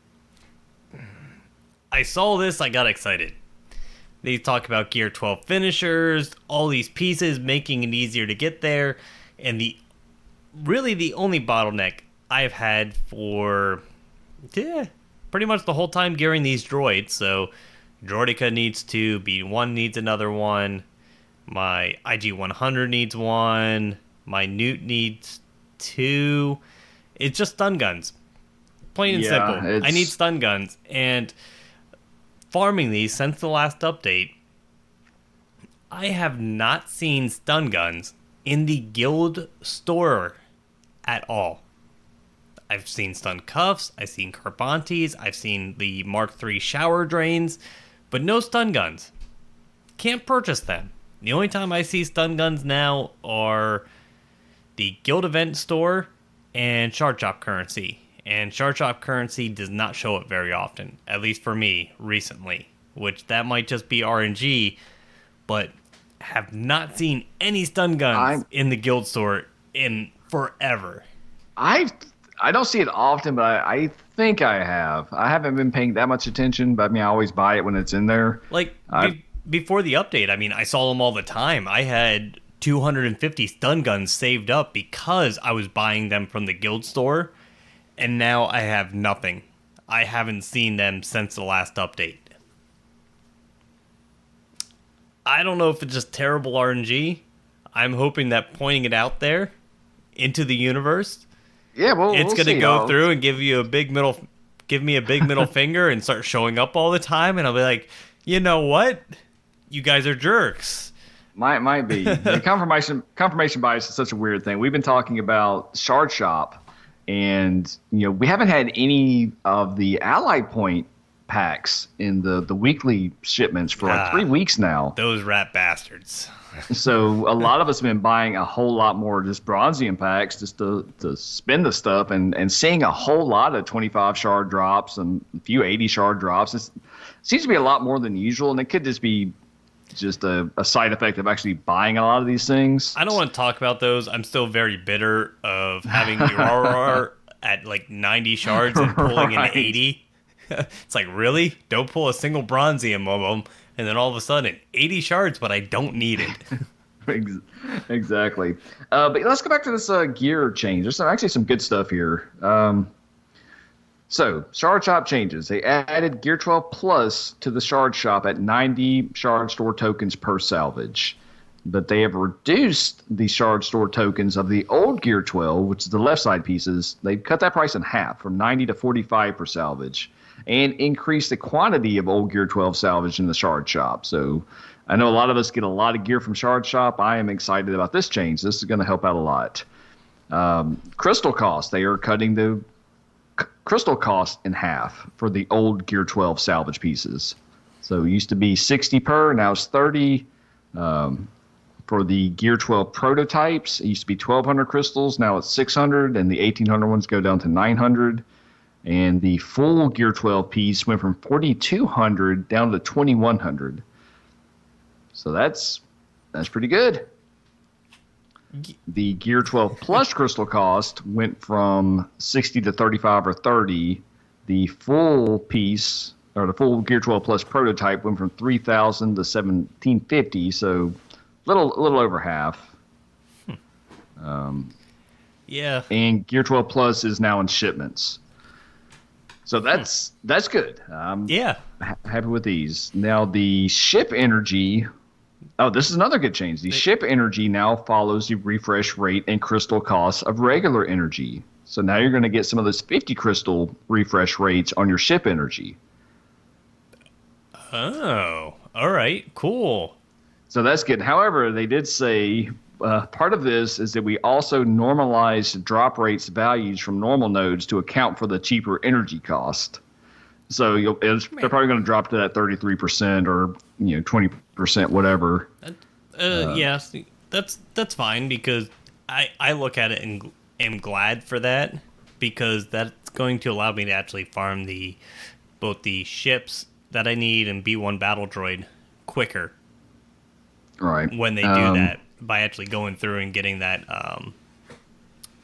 I saw this, I got excited. They talk about Gear 12 finishers, all these pieces making it easier to get there, and the only bottleneck I've had for pretty much the whole time gearing these droids. So Droidica needs two, B1 needs another one, my IG-100 needs one, my Newt needs two. It's just stun guns. Plain and Yeah, simple. it's I need stun guns. And farming these since the last update, I have not seen stun guns in the guild store at all. I've seen stun cuffs, I've seen carbantes, I've seen the Mark III shower drains, but no stun guns. Can't purchase them. The only time I see stun guns now are the guild event store and shard shop currency. And shard shop currency does not show it very often, at least for me recently, which that might just be RNG, but have not seen any stun guns in the guild store in forever. I don't see it often, but I think I have. I haven't been paying that much attention, but I mean, I always buy it when it's in there. Like, before the update, I mean, I saw them all the time. I had 250 stun guns saved up because I was buying them from the guild store, and now I have nothing. I haven't seen them since the last update. I don't know if it's just terrible RNG. I'm hoping that pointing it out there into the universe, Yeah, well, it's we'll gonna see. go through and give me a big middle finger and start showing up all the time, and I'll be like, you know what? You guys are jerks. Might be. The confirmation bias is such a weird thing. We've been talking about Shard Shop, and we haven't had any of the Ally Point packs in the weekly shipments for like 3 weeks now. Those rat bastards. So a lot of us have been buying a whole lot more just Bronzium packs just to spend the stuff and seeing a whole lot of 25 shard drops and a few 80 shard drops. It seems to be a lot more than usual, and it could just be just a side effect of actually buying a lot of these things. I don't want to talk about those. I'm still very bitter of having the RR at like 90 shards and pulling Right. an 80. It's like, really? Don't pull a single Bronzium of them, and then all of a sudden, 80 shards, but I don't need it. Exactly. But let's go back to this gear change. There's actually some good stuff here. So, Shard Shop changes. They added Gear 12 Plus to the Shard Shop at 90 Shard Store tokens per salvage. But they have reduced the Shard Store tokens of the old Gear 12, which is the left side pieces. They've cut that price in half from 90 to 45 per salvage and increased the quantity of old Gear 12 salvage in the Shard Shop. So, I know a lot of us get a lot of gear from Shard Shop. I am excited about this change. This is going to help out a lot. Crystal cost, they are cutting the crystal cost in half for the old Gear 12 salvage pieces. So it used to be 60 per, now it's 30. For the Gear 12 prototypes, it used to be 1,200 crystals, now it's 600, and the 1,800 ones go down to 900. And the full Gear 12 piece went from 4,200 down to 2,100. So that's pretty good. The Gear 12 Plus crystal cost went from 60 to 35 or 30. The full piece, or the full Gear 12 Plus prototype, went from 3,000 to 1,750. So little over half. Yeah. And Gear 12 Plus is now in shipments. So that's good. Yeah. Happy with these. Now the ship energy. Oh, this is another good change. The ship energy now follows the refresh rate and crystal costs of regular energy. So now you're going to get some of those 50 crystal refresh rates on your ship energy. Oh, all right, cool. So that's good. However, they did say part of this is that we also normalized drop rates values from normal nodes to account for the cheaper energy cost. So they're probably going to drop to that 33% or 20%, whatever. Yes, that's fine because I look at it and am glad for that because that's going to allow me to actually farm both the ships that I need and B1 battle droid quicker. Right. When they do that by actually going through and getting that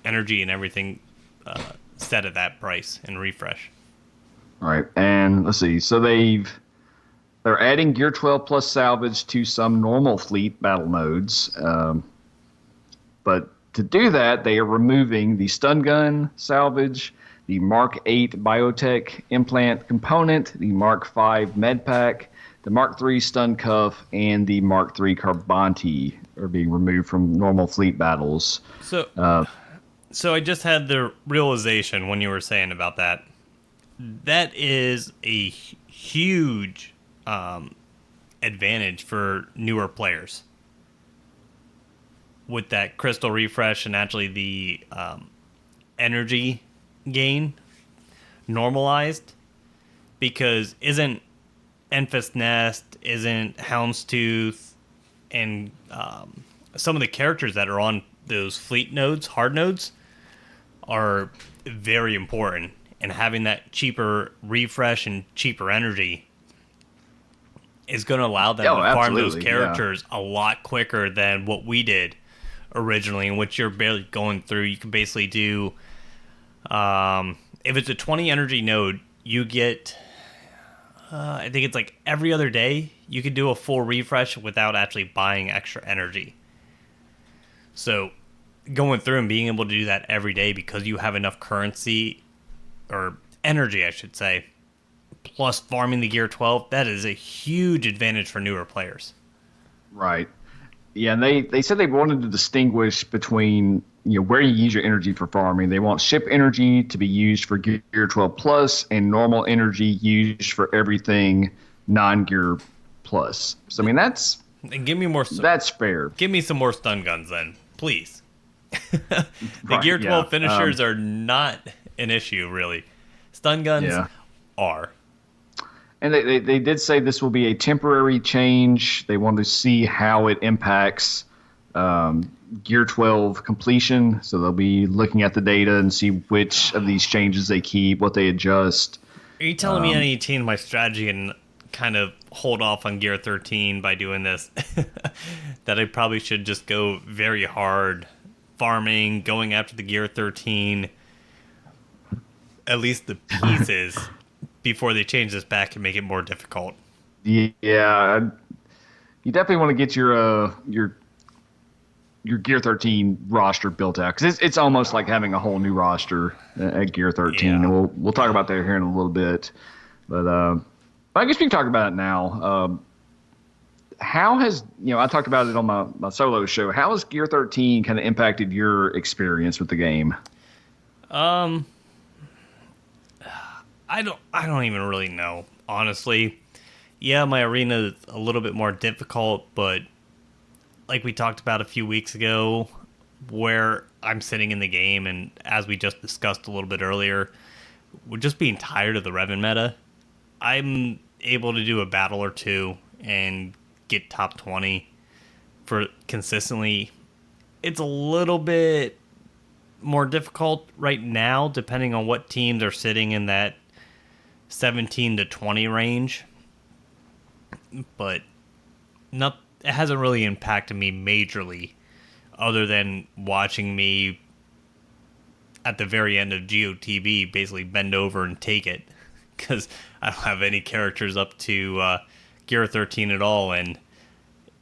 energy and everything set at that price and refresh. All right, and let's see. So they're adding Gear 12 Plus salvage to some normal fleet battle modes, but to do that, they are removing the stun gun salvage, the Mark 8 biotech implant component, the Mark 5 med pack, the Mark 3 stun cuff, and the Mark 3 Carbonti are being removed from normal fleet battles. So I just had the realization when you were saying about that. That is a huge advantage for newer players. With that crystal refresh and actually the energy gain normalized. Because isn't Enfys Nest, isn't Houndstooth, and some of the characters that are on those fleet nodes, hard nodes, are very important. And having that cheaper refresh and cheaper energy is going to allow them to farm those characters a lot quicker than what we did originally, in which you're barely going through. You can basically do, if it's a 20 energy node, you get, I think it's like every other day, you can do a full refresh without actually buying extra energy. So going through and being able to do that every day because you have enough currency, or energy, I should say, plus farming the Gear 12, that is a huge advantage for newer players. Right. Yeah, and they said they wanted to distinguish between where you use your energy for farming. They want ship energy to be used for Gear 12 Plus and normal energy used for everything non-Gear Plus. So, I mean, that's fair. Give me some more stun guns then, please. The Gear 12 finishers are not an issue, really. Stun guns are. And they did say this will be a temporary change. They want to see how it impacts Gear 12 completion. So they'll be looking at the data and see which of these changes they keep, what they adjust. Are you telling me I need to change my strategy and kind of hold off on Gear 13 by doing this? That I probably should just go very hard farming, going after the Gear 13, at least the pieces, before they change this back and make it more difficult. Yeah, you definitely want to get your Gear 13 roster built out, because it's almost like having a whole new roster at Gear 13. Yeah. And we'll talk about that here in a little bit, but I guess we can talk about it now. How has, I talked about it on my solo show. How has Gear 13 kind of impacted your experience with the game? I don't even really know, honestly. Yeah, my arena is a little bit more difficult, but like we talked about a few weeks ago, where I'm sitting in the game, and as we just discussed a little bit earlier, with just being tired of the Revan meta, I'm able to do a battle or two and get top 20 for consistently. It's a little bit more difficult right now, depending on what teams are sitting in that 17 to 20 range. But not it hasn't really impacted me majorly, other than watching me at the very end of Geo TB basically bend over and take it, because I don't have any characters up to Gear 13 at all, and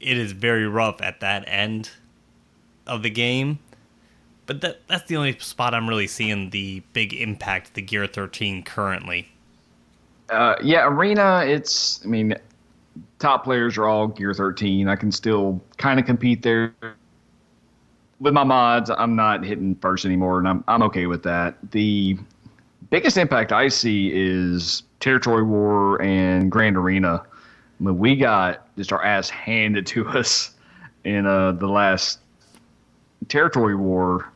it is very rough at that end of the game. But that's the only spot I'm really seeing the big impact of the Gear 13 currently. Yeah, Arena, I mean, top players are all Gear 13. I can still kind of compete there. With my mods, I'm not hitting first anymore, and I'm okay with that. The biggest impact I see is Territory War and Grand Arena. I mean, we got just our ass handed to us in the last Territory War,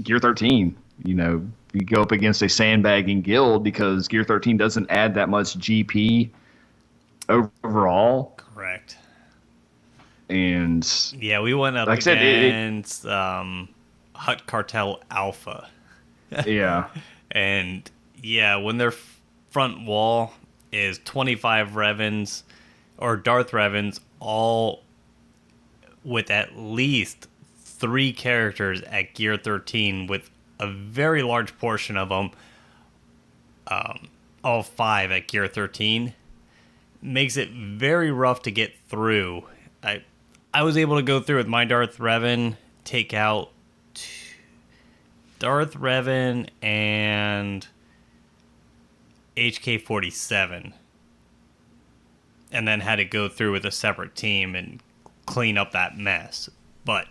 Gear 13. You go up against a sandbagging guild because Gear 13 doesn't add that much GP overall. Correct. And yeah, we went up like I said, against Hut Cartel Alpha. Yeah. And yeah, when their front wall is 25 Revens or Darth Revens, all with at least 3 characters at Gear 13, with a very large portion of them, all 5 at Gear 13, makes it very rough to get through. I was able to go through with my Darth Revan, take out Darth Revan and HK-47, and then had to go through with a separate team and clean up that mess. But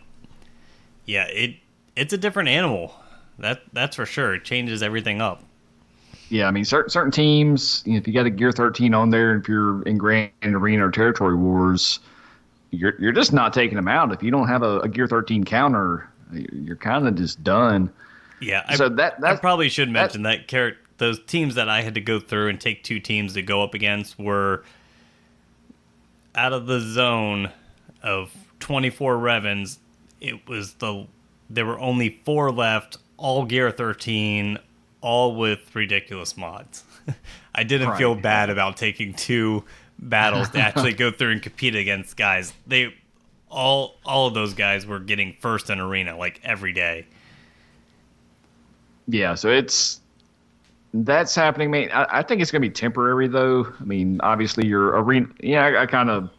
yeah, it's a different animal. That's for sure. It changes everything up. Yeah, I mean, certain teams, if you got a Gear 13 on there, if you're in Grand Arena or Territory Wars, you're just not taking them out. If you don't have a Gear 13 counter, you're kind of just done. Yeah, so I probably should mention that those teams that I had to go through and take 2 teams to go up against were out of the zone of 24 Revens. There were only 4 left, all Gear 13, all with ridiculous mods. I didn't feel bad about taking 2 battles to actually go through and compete against guys. All of those guys were getting first in arena like every day. Yeah, so that's happening. Man, I think it's going to be temporary though. I mean, obviously your arena. Yeah, I kind of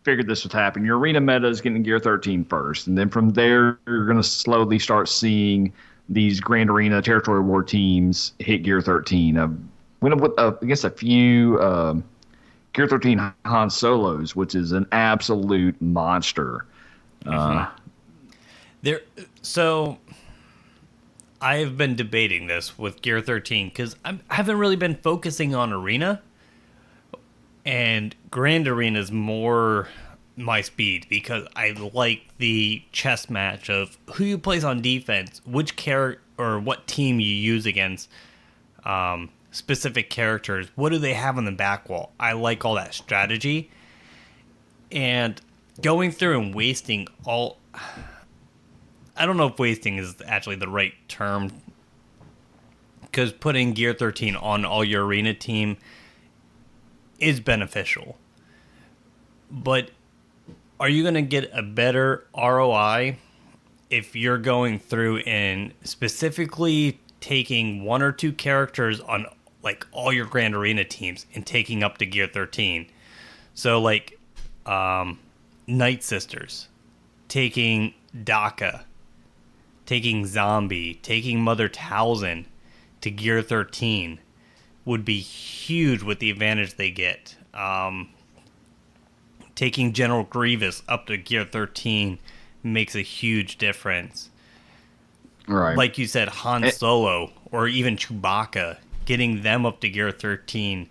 figured this would happen. Your arena meta is getting Gear 13 first, and then from there you're going to slowly start seeing these Grand Arena Territory War teams hit Gear 13. Went up against a few Gear 13 Han Solos, which is an absolute monster. So I've been debating this with Gear 13 because I haven't really been focusing on Arena, and Grand Arena is more my speed because I like the chess match of who you place on defense, which character or what team you use against specific characters. What do they have on the back wall? I like all that strategy, and going through and wasting all. I don't know if wasting is actually the right term, because putting Gear 13 on all your arena team is beneficial. But are you going to get a better ROI if you're going through and specifically taking 1 or 2 characters on like all your Grand Arena teams and taking up to Gear 13? So like Night Sisters, taking Daka, taking Zombie, taking Mother Talzin to Gear 13 would be huge with the advantage they get. Taking General Grievous up to Gear 13 makes a huge difference. Right. Like you said, Han Solo or even Chewbacca, getting them up to Gear 13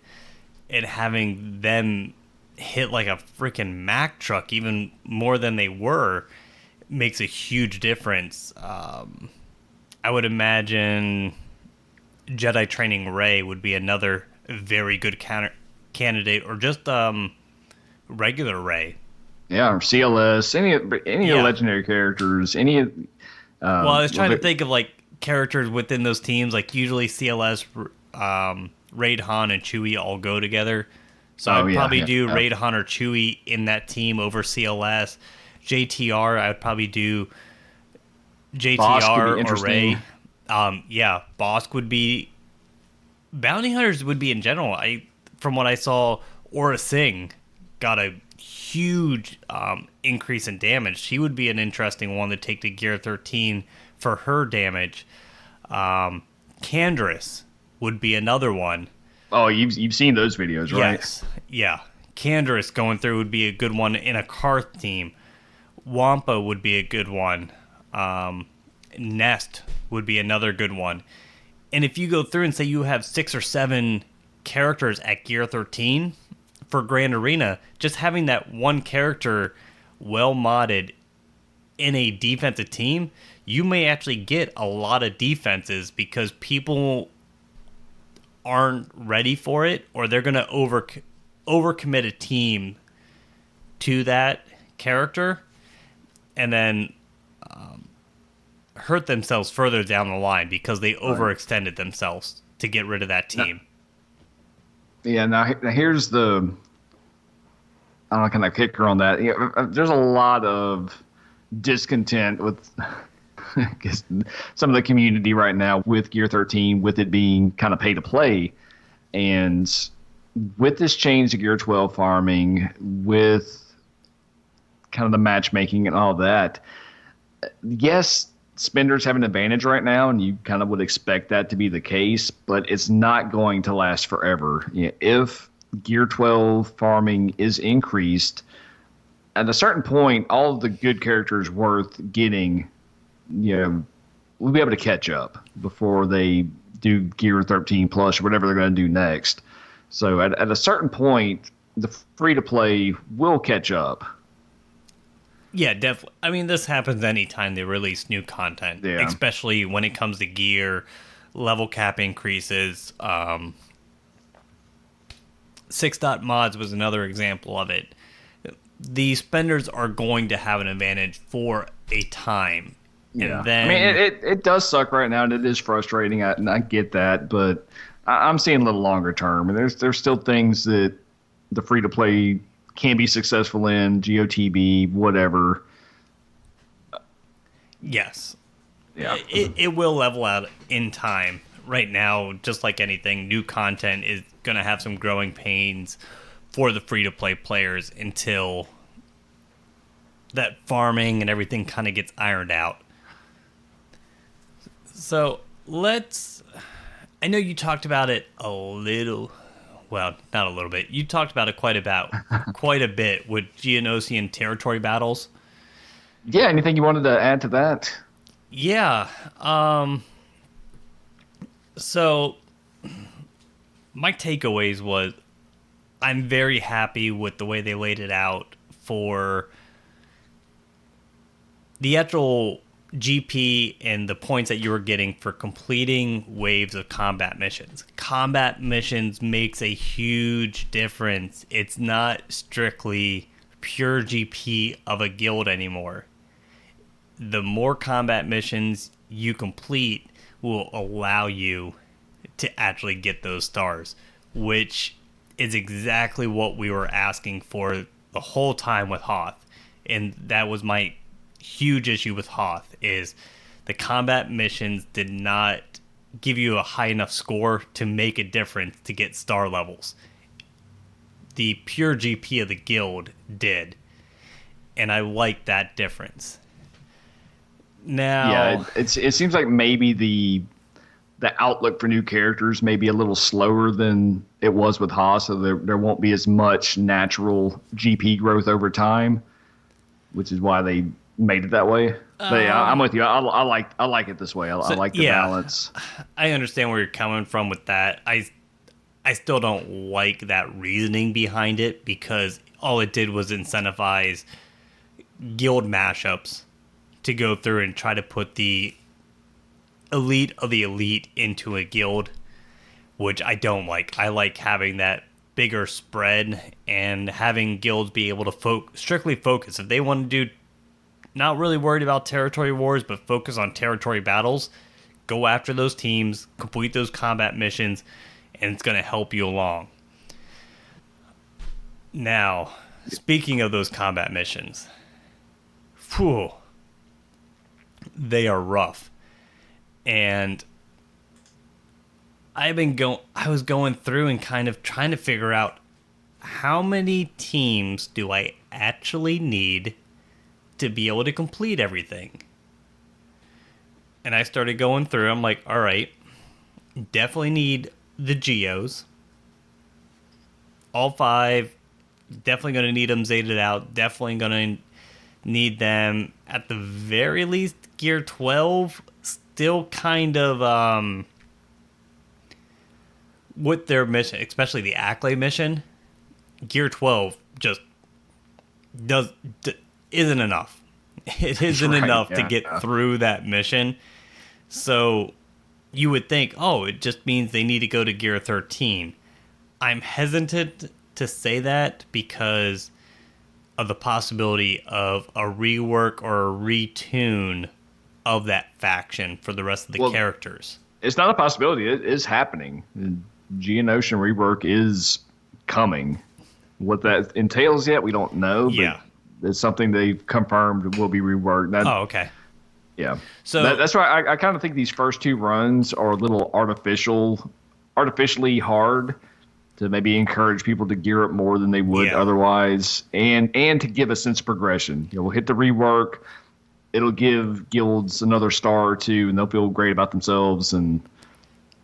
and having them hit like a freaking Mack truck even more than they were makes a huge difference. I would imagine Jedi training Rey would be another very good candidate, or just regular Rey. Yeah, or CLS, any Yeah. legendary characters, any Well, I was well, trying to think of like characters within those teams. Like usually CLS, Raid Han, and Chewie all go together. So oh I'd yeah, probably yeah, do yeah. Raid Han or Chewie in that team over CLS. JTR, I would probably do Boss could be JTR or interesting. Ray. Yeah, Bosk would be. Bounty hunters would be in general. From what I saw, Aura Singh got a huge increase in damage. She would be an interesting one to take to Gear 13 for her damage. Candrass would be another one. Oh, you've seen those videos, right? Yes, yeah. Candrass going through would be a good one in a Karth team. Wampa would be a good one. Nest would be another good one. And if you go through and say you have 6 or 7 characters at Gear 13 for Grand Arena, just having that one character well modded in a defensive team, you may actually get a lot of defenses because people aren't ready for it, or they're going to overcommit a team to that character and then hurt themselves further down the line because they overextended themselves to get rid of that team. Yeah. Now here's the I don't know, kind of kicker on that. There's a lot of discontent with I guess, some of the community right now with Gear 13, with it being kind of pay to play, and with this change to Gear 12 farming, with kind of the matchmaking and all that. Yes, spenders have an advantage right now, and you kind of would expect that to be the case, but it's not going to last forever. If Gear 12 farming is increased, at a certain point, all of the good characters worth getting, we'll be able to catch up before they do Gear 13 plus or whatever they're going to do next. So at a certain point, the free to play will catch up. Yeah, definitely. I mean, this happens anytime they release new content, Yeah. especially when it comes to gear, level cap increases. Six dot mods was another example of it. The spenders are going to have an advantage for a time. Yeah. And then, I mean, it does suck right now, and it is frustrating, and I get that, but I'm seeing a little longer term. And there's still things that the free to play can be successful in, Geo TB, whatever. yes, Yeah. it will level out in time. Right now, just like anything, new content is going to have some growing pains for the free-to-play players until that farming and everything kind of gets ironed out. So I know you talked about it a little. Well, not a little bit. You talked about it quite a bit with Geonosian territory battles. Yeah. Anything you wanted to add to that? Yeah. So my takeaways was I'm very happy with the way they laid it out for the actual GP and the points that you were getting for completing waves of combat missions. Combat missions makes a huge difference. It's not strictly pure GP of a guild anymore. The more combat missions you complete will allow you to actually get those stars, which is exactly what we were asking for the whole time with Hoth. And that was my huge issue with Hoth, is the combat missions did not give you a high enough score to make a difference to get star levels. The pure GP of the guild did, and I like that difference. Now, Yeah. It seems like maybe the outlook for new characters may be a little slower than it was with Haas, so there won't be as much natural GP growth over time, which is why they made it that way. But yeah, I'm with you. I like it this way. I like the balance. I understand where you're coming from with that. I still don't like that reasoning behind it, because all it did was incentivize guild mashups to go through and try to put the elite of the elite into a guild, which I don't like. I like having that bigger spread and having guilds be able to strictly focus. If they want to do, not really worried about territory wars, but focus on territory battles, go after those teams, complete those combat missions, and it's going to help you along. Now, speaking of those combat missions, whew, they are rough. And I was going through and kind of trying to figure out how many teams do I actually need to be able to complete everything. And I started going through. I'm like, all right, definitely need the Geos. All 5, definitely going to need them zeted out. Definitely going to need them at the very least. Gear 12, still kind of with their mission, especially the Accolade mission, Gear 12 just isn't enough. It isn't enough to get through that mission. So you would think, oh, it just means they need to go to Gear 13. I'm hesitant to say that because of the possibility of a rework or a retune of that faction for the rest of the characters. It's not a possibility. It is happening. Geonosian rework is coming. What that entails yet, we don't know. Yeah. But it's something they've confirmed will be reworked. Okay. Yeah. So that's why I kind of think these first 2 runs are a little artificially hard to maybe encourage people to gear up more than they would otherwise, and to give a sense of progression. We'll hit the rework. It'll give guilds another star or 2, and they'll feel great about themselves, and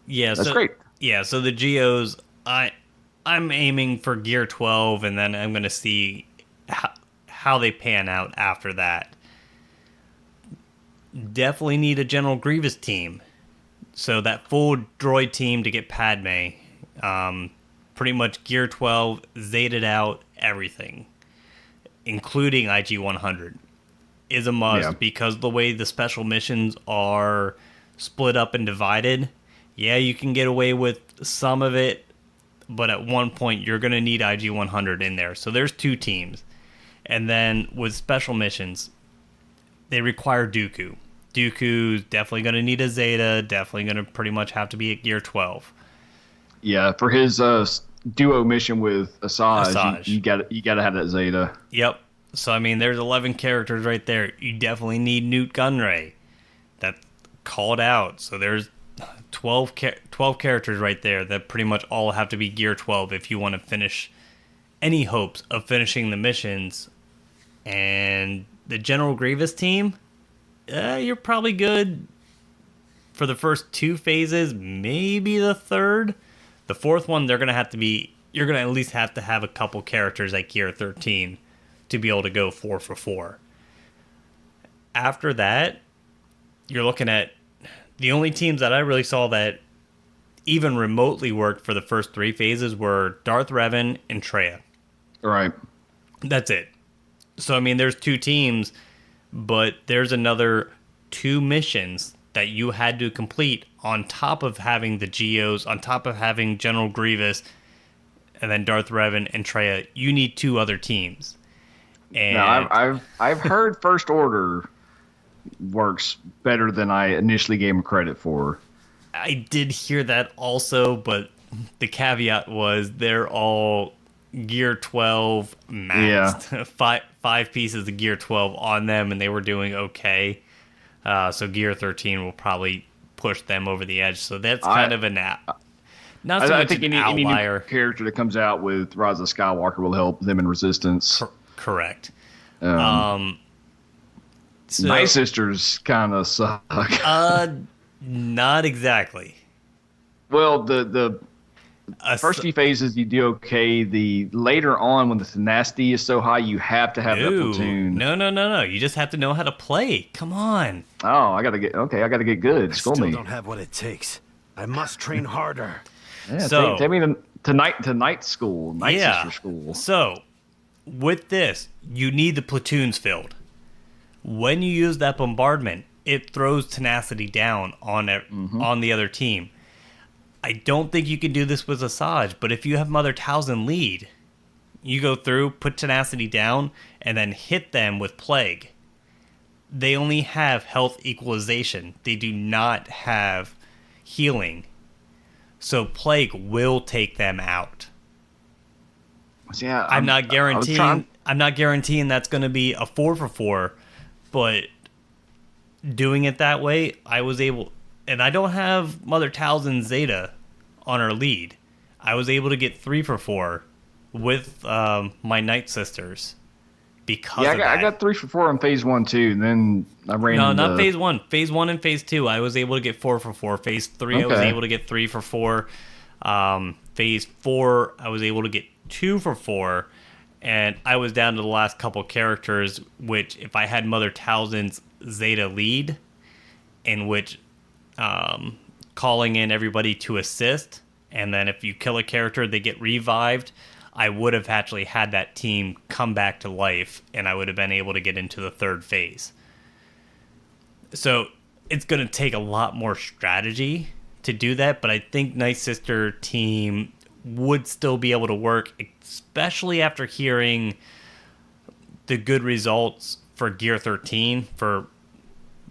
that's great. Yeah, so the Geos, I'm aiming for Gear 12, and then I'm going to see how they pan out after that. Definitely need a General Grievous team. So that full droid team to get Padme. Pretty much Gear 12, zeted out, everything. Including IG-100. Is a must because the way the special missions are split up and divided, you can get away with some of it, but at one point you're going to need IG-100 in there. So there's 2 teams. And then with special missions, they require Dooku. Dooku's definitely going to need a Zeta, definitely going to pretty much have to be at Gear 12. Yeah, for his duo mission with Asajj. You got to have that Zeta. Yep. So, I mean, there's 11 characters right there. You definitely need Newt Gunray. That's called out. So there's 12 characters right there that pretty much all have to be Gear 12 if you want to finish any hopes of finishing the missions. And the General Grievous team, you're probably good for the first 2 phases, maybe the 3rd. The 4th one, you're going to at least have to have a couple characters at Gear 13 to be able to go 4 for 4. After that, you're looking at the only teams that I really saw that even remotely worked for the first 3 phases were Darth Revan and Traya. Right. That's it. So, I mean, there's 2 teams, but there's another 2 missions that you had to complete on top of having the Geos, on top of having General Grievous, and then Darth Revan and Traya. You need 2 other teams. And now, I've heard First Order works better than I initially gave him credit for. I did hear that also, but the caveat was they're all Gear 12 maxed. Yeah. five pieces of Gear 12 on them, and they were doing okay. So Gear 13 will probably push them over the edge. So that's kind of not so much an outlier. Any new character that comes out with Rise of Skywalker will help them in Resistance. Correct. So Night Sisters kind of suck. Not exactly. Well, the first few phases you do okay. The later on, when the tenacity is so high, you have to have that platoon. No. You just have to know how to play. Come on. Oh, I gotta get good. School me. I still don't have what it takes. I must train harder. Yeah, so take me to night school, sister school. So with this, you need the platoons filled. When you use that bombardment, it throws tenacity down on it, on the other team. I don't think you can do this with Asajj, but if you have Mother Talzin lead, you go through, put tenacity down, and then hit them with plague. They only have health equalization. They do not have healing. So plague will take them out. Yeah, I'm not guaranteeing that's going to be a 4 for 4, but doing it that way, I was able, and I don't have Mother Talzin Zeta on her lead. I was able to get 3 for 4 with my Night Sisters because of that. I got 3 for 4 in phase 1 too. And then I ran. No, not phase 1. Phase 1 and phase 2, I was able to get 4 for 4. Phase 3, I was able to get 3 for 4. Phase 4, I was able to get 2 for 4. And I was down to the last couple characters, which if I had Mother Talzin's Zeta lead, in which calling in everybody to assist, and then if you kill a character, they get revived, I would have actually had that team come back to life, and I would have been able to get into the third phase. So it's going to take a lot more strategy to do that, but I think Night Sister team would still be able to work, especially after hearing the good results for Gear 13, for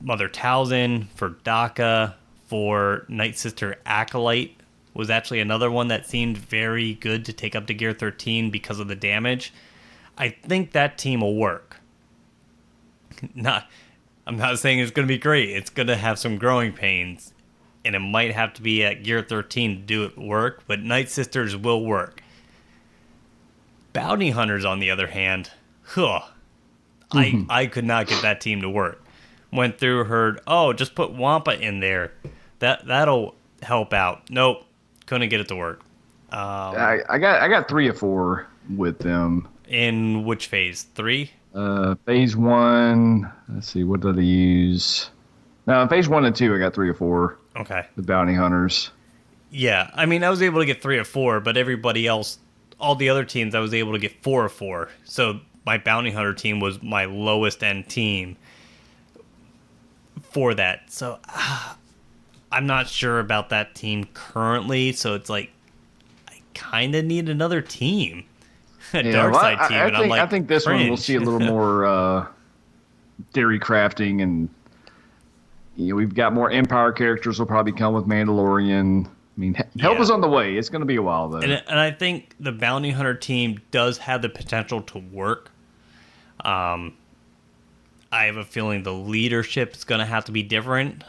Mother Talzin, for Daka, for Night Sister Acolyte was actually another one that seemed very good to take up to Gear 13 because of the damage. I think that team will work. I'm not saying it's going to be great. It's going to have some growing pains, and it might have to be at Gear 13 to do it work, but Night Sisters will work. Bounty Hunters, on the other hand, I could not get that team to work. Went through, heard, just put Wampa in there. That'll help out. Nope, couldn't get it to work. I got 3 or 4 with them. In which phase? 3? Phase 1. Let's see, what did I use? No, in phase 1 and 2, I got 3 or 4. Okay. The Bounty Hunters. Yeah, I mean, I was able to get 3 or 4, but everybody else, all the other teams, I was able to get 4 or 4. So my Bounty Hunter team was my lowest end team for that. So I'm not sure about that team currently, so it's like I kind of need another team. Dark side team, and I think this one we'll see a little more theory crafting, and we've got more Empire characters will probably come with Mandalorian. I mean, help is on the way. It's going to be a while, though. And I think the Bounty Hunter team does have the potential to work. I have a feeling the leadership is going to have to be different.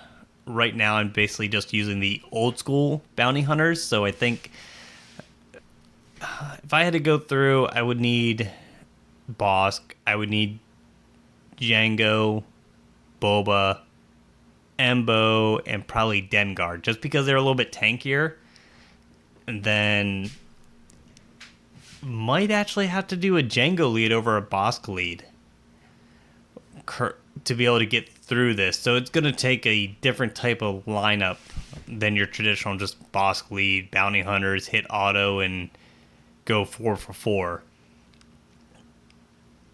Right now, I'm basically just using the old school Bounty Hunters, so I think if I had to go through, I would need Bosk, I would need Django, Boba, Embo, and probably Dengar, just because they're a little bit tankier. And then might actually have to do a Django lead over a Bosk lead to be able to get through this. So it's going to take a different type of lineup than your traditional just Bosk lead, Bounty Hunters, hit auto, and go 4 for 4.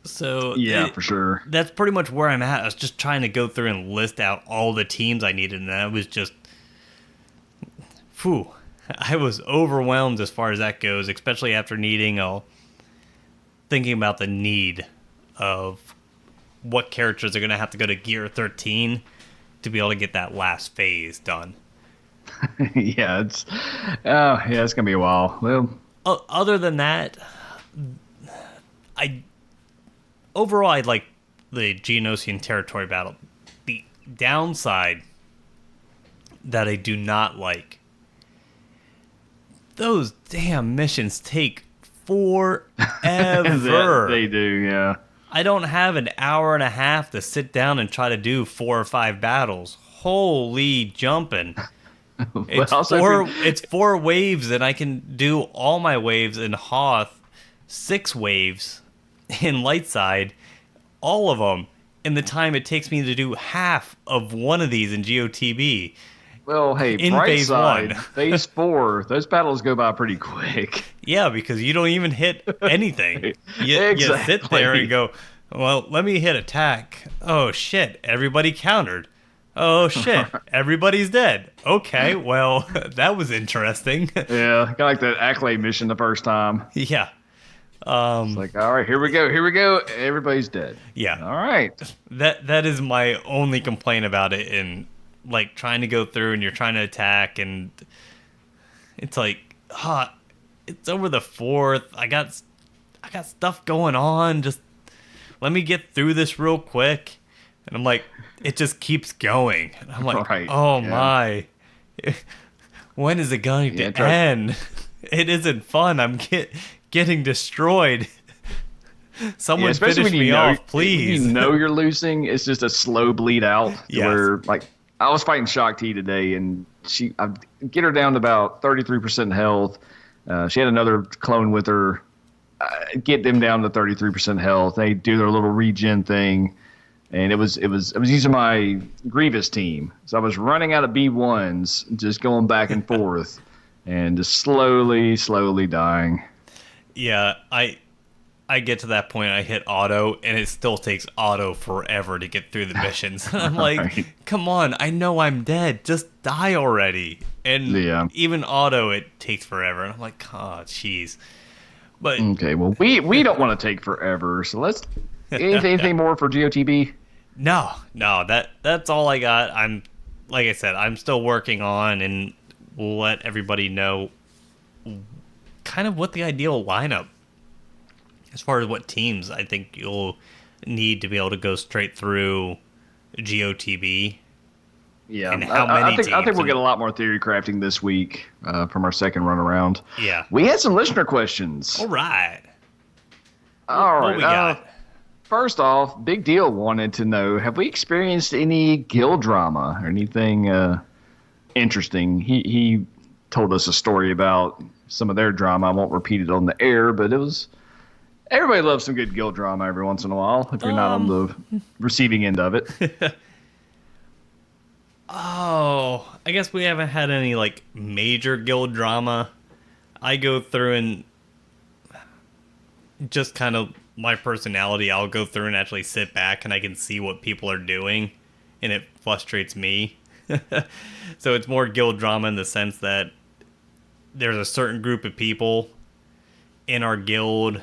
So yeah, for sure. That's pretty much where I'm at. I was just trying to go through and list out all the teams I needed, and I was just, I was overwhelmed as far as that goes, especially after thinking about the need of what characters are going to have to go to Gear 13 to be able to get that last phase done. Yeah, it's gonna be a while. Well, other than that, overall, I like the Geonosian territory battle. The downside that I do not like, those damn missions take forever. They do, yeah. I don't have an hour and a half to sit down and try to do 4 or 5 battles. Holy jumping. It's 4 waves, and I can do all my waves in Hoth, 6 waves in Lightside, all of them, in the time it takes me to do half of one of these in Geo TB. Well, hey, in bright phase side, 1. phase 4, those battles go by pretty quick. Yeah, because you don't even hit anything. You Exactly. sit there and go, Well, let me hit attack. Oh shit, everybody countered. Oh shit, everybody's dead. Okay, well, that was interesting. Yeah, kind of like that accolade mission the first time. Yeah. It's like, all right, here we go. Everybody's dead. Yeah. All right. That is my only complaint about it, and like trying to go through and you're trying to attack and it's like, it's over the fourth. I got stuff going on. Just let me get through this real quick. And I'm like, it just keeps going. And I'm like, Right, oh yeah. my, when is it going to try- end? It isn't fun. I'm getting destroyed. Someone especially finish when me you know, off, please. You know you're losing. It's just a slow bleed out. Yes. Where like I was fighting Shock T today, and I get her down to about 33% health. She had another clone with her. Get them down to 33% health. They do their little regen thing, and I was using my Grievous team, so I was running out of B1s, just going back and forth, and just slowly dying. Yeah, I get to that point, I hit auto, and it still takes auto forever to get through the missions. I'm like, Right. come on, I know I'm dead. Just die already. And Yeah. even auto, it takes forever. And I'm like, oh, jeez. But Okay, well, we don't want to take forever, so let's. Anything more for Geo TB? no, that's all I got. Like I said, I'm still working on, and we'll let everybody know kind of what the ideal lineup, as far as what teams I think you'll need to be able to go straight through Geo TB. Yeah, And how many I think teams we'll get a lot more theory crafting this week from our second run around. Yeah. We had some listener questions. All right. All What right. we got? First off, Big Deal wanted to know: have we experienced any guild drama or anything interesting? He told us a story about some of their drama. I won't repeat it on the air, but it was. Everybody loves some good guild drama every once in a while if you're not on the receiving end of it. Oh, I guess we haven't had any like major guild drama. I go through and just kind of my personality, I'll go through and actually sit back and I can see what people are doing, and it frustrates me. So it's more guild drama in the sense that there's a certain group of people in our guild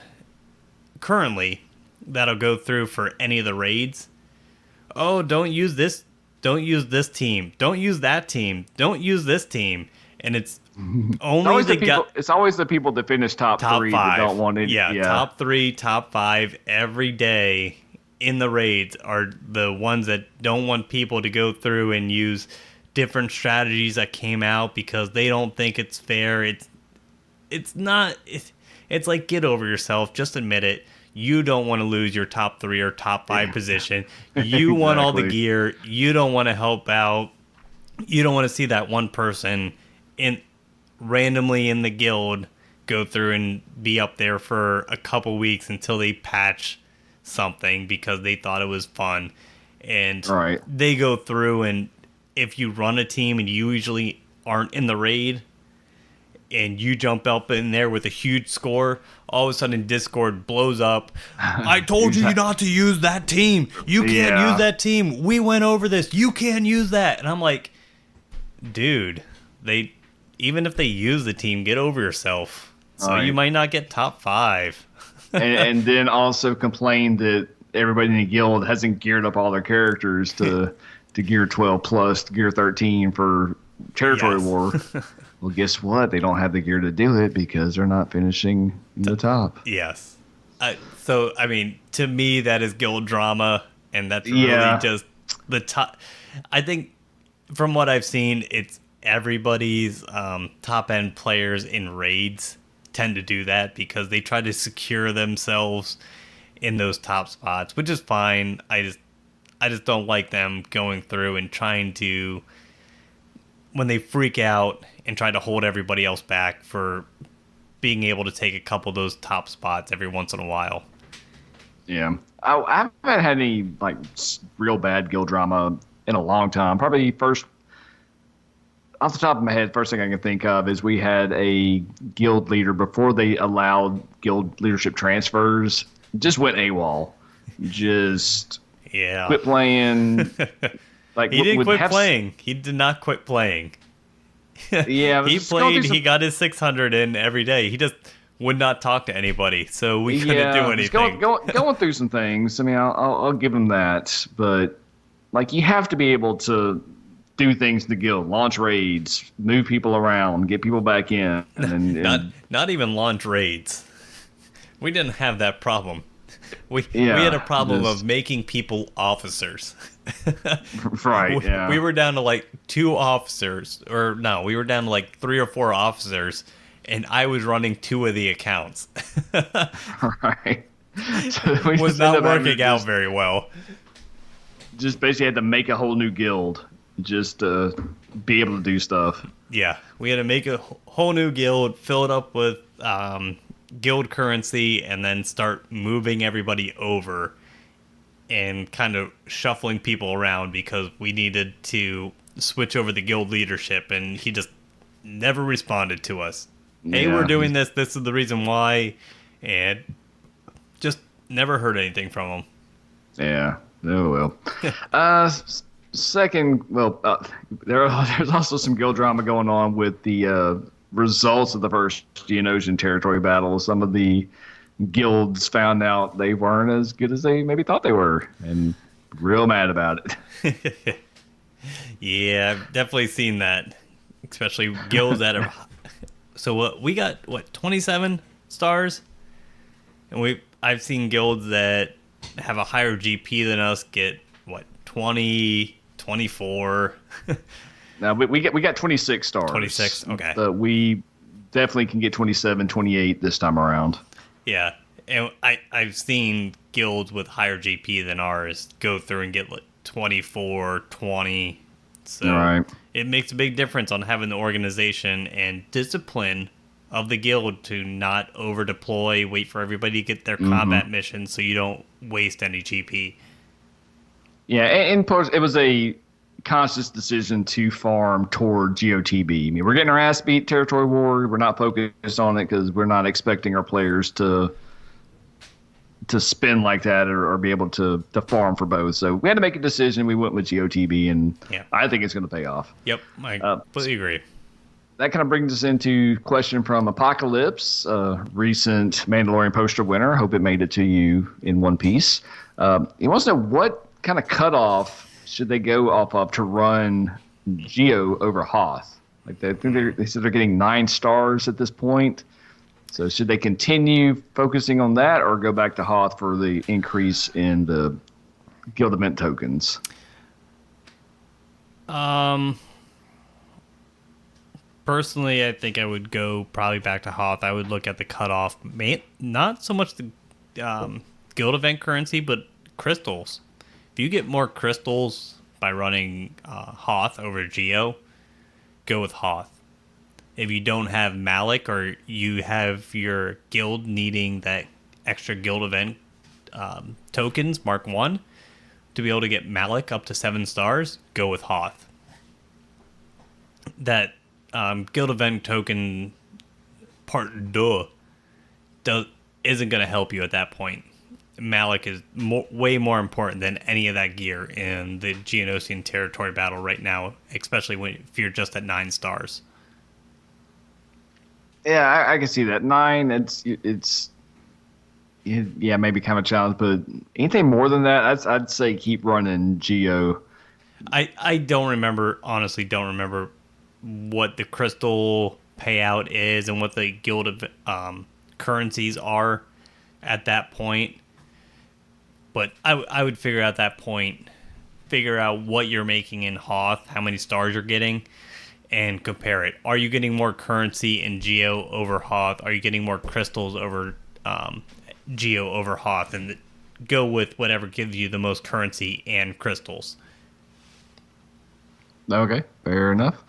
currently that'll go through for any of the raids. Oh, don't use this team, don't use that team, don't use this team, and it's only It's always the people that finish top three five. that don't want it. Yeah, top 3, top 5 every day in the raids are the ones that don't want people to go through and use different strategies that came out because they don't think it's fair. It's not. It's like, get over yourself. Just admit it. You don't want to lose your top 3 or top 5 position. You want all the Exactly. gear. You don't want to help out. You don't want to see that one person randomly in the guild go through and be up there for a couple weeks until they patch something because they thought it was fun. And Right. they go through, and if you run a team and you usually aren't in the raid and you jump up in there with a huge score, all of a sudden Discord blows up. I told you not to use that team. You can't Yeah. use that team. We went over this. You can't use that. And I'm like, dude, even if they use the team, get over yourself. So Right. you might not get top 5. and then also complain that everybody in the guild hasn't geared up all their characters to gear 12 plus, to gear 13 for territory Yes. war. Well, guess what? They don't have the gear to do it because they're not finishing in the top. Yes. So, I mean, to me, that is guild drama, and that's really Yeah. just the top. I think from what I've seen, it's everybody's top-end players in raids tend to do that because they try to secure themselves in those top spots, which is fine. I just don't like them going through and trying to, when they freak out and try to hold everybody else back for being able to take a couple of those top spots every once in a while. Yeah. I haven't had any like real bad guild drama in a long time. Probably off the top of my head, first thing I can think of is we had a guild leader before they allowed guild leadership transfers, just went AWOL. just Yeah. quit playing. Like He didn't would quit have, playing. He did not quit playing. yeah, He just going through played, he got his 600 in every day. He just would not talk to anybody, so we couldn't do yeah, just anything. going through some things. I mean, I'll give him that, but like you have to be able to do things in the guild, launch raids, move people around, get people back in, Not even launch raids. We didn't have that problem. We yeah, had a problem just- of making people officers. right, yeah. We were down to like 2 officers, or no, we were down to like 3 or 4 officers, and I was running 2 of the accounts. Right. So we Was just not ended up having working to out very well. just basically had to make a whole new guild just to be able to do stuff. Yeah, we had to make a whole new guild, fill it up with guild currency, and then start moving everybody over and kind of shuffling people around because we needed to switch over the guild leadership, and he just never responded to us. Hey, Yeah. we're doing this. This is the reason why, and just never heard anything from him. Yeah. Oh well. Second, well, there's also some guild drama going on with the results of the first Geonosian territory battle. Some of the guilds found out they weren't as good as they maybe thought they were, and real mad about it. Yeah, I've definitely seen that, especially guilds that are. So we got 27 stars, and I've seen guilds that have a higher GP than us get 20, 24. Now we got 26 stars. 26, okay. But we definitely can get 27, 28 this time around. Yeah, and I've seen guilds with higher GP than ours go through and get 24, 20. So Right. it makes a big difference on having the organization and discipline of the guild to not over deploy, wait for everybody to get their combat missions so you don't waste any GP. Yeah, and it was a conscious decision to farm toward Geo TB. I mean, we're getting our ass beat territory war. We're not focused on it because we're not expecting our players to spin like that or be able to farm for both. So we had to make a decision. We went with Geo TB, and Yeah. I think it's going to pay off. Yep, I completely agree. That kind of brings us into question from Apocalypse, recent Mandalorian poster winner. Hope it made it to you in one piece. He wants to know what kind of cutoff should they go off of to run Geo over Hoth? Like they said they're getting 9 stars at this point. So should they continue focusing on that or go back to Hoth for the increase in the guild event tokens? Personally, I think I would go probably back to Hoth. I would look at the cutoff, not so much the guild event currency, but crystals. If you get more crystals by running Hoth over Geo, go with Hoth. If you don't have Malik or you have your guild needing that extra guild event tokens, Mark 1, to be able to get Malik up to 7 stars, go with Hoth. That guild event token part 2 isn't going to help you at that point. Malik is way more important than any of that gear in the Geonosian territory battle right now, especially if you're just at 9 stars. Yeah, I can see that. 9, it's yeah, maybe kind of a challenge, but anything more than that, I'd say keep running Geo. I honestly don't remember what the crystal payout is and what the guild of currencies are at that point. But I would figure out that point, figure out what you're making in Hoth, how many stars you're getting, and compare it. Are you getting more currency in Geo over Hoth? Are you getting more crystals over Geo over Hoth? And go with whatever gives you the most currency and crystals. Okay, fair enough.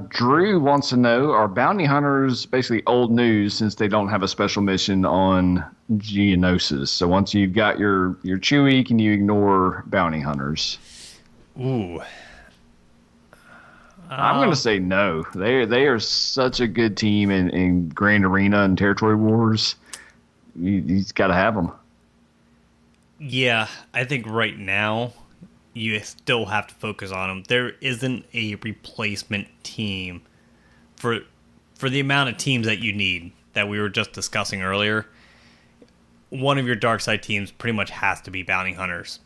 Drew wants to know, are bounty hunters basically old news since they don't have a special mission on Geonosis? So once you've got your Chewie, can you ignore bounty hunters? Ooh. I'm going to say no. They are such a good team in Grand Arena and Territory Wars. You've got to have them. Yeah, I think right now you still have to focus on them. There isn't a replacement team for the amount of teams that you need that we were just discussing earlier. One of your dark side teams pretty much has to be bounty hunters.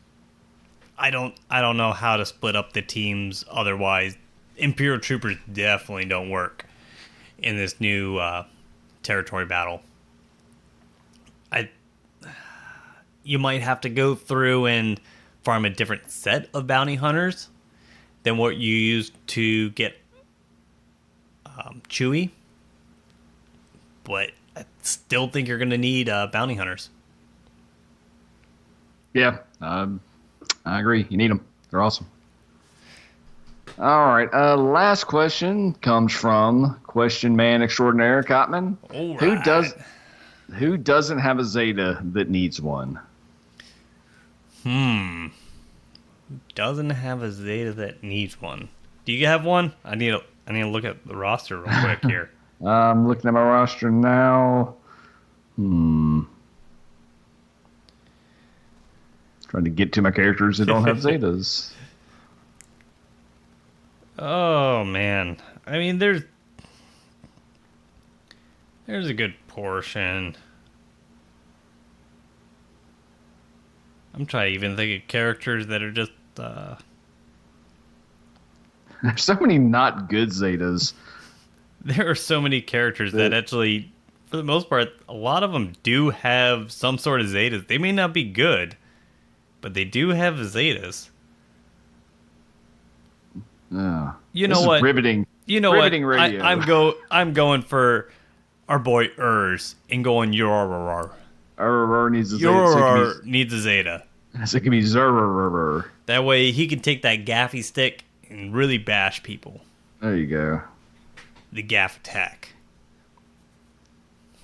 I don't know how to split up the teams otherwise. Imperial troopers definitely don't work in this new territory battle. You might have to go through and farm a different set of bounty hunters than what you used to get Chewie, but I still think you're going to need bounty hunters. Yeah, I agree. You need them. They're awesome. All right. Last question comes from Question Man Extraordinaire Cotman. All right. Who doesn't have a Zeta that needs one? Doesn't have a Zeta that needs one. Do you have one? I need to look at the roster real quick here. I'm looking at my roster now. Trying to get to my characters that don't have Zetas. Oh man, I mean there's a good portion. I'm trying to even think of characters that are just There's so many not good Zetas. there are so many characters that actually, for the most part, a lot of them do have some sort of Zetas. They may not be good, but they do have Zetas. You know what? Riveting. You know riveting what? Radio. I'm going for our boy Urs and going Yor. Needs a Zeta. Yor needs a Zeta. So it can be Zerber. That way he can take that gaffy stick and really bash people. There you go. The gaff attack.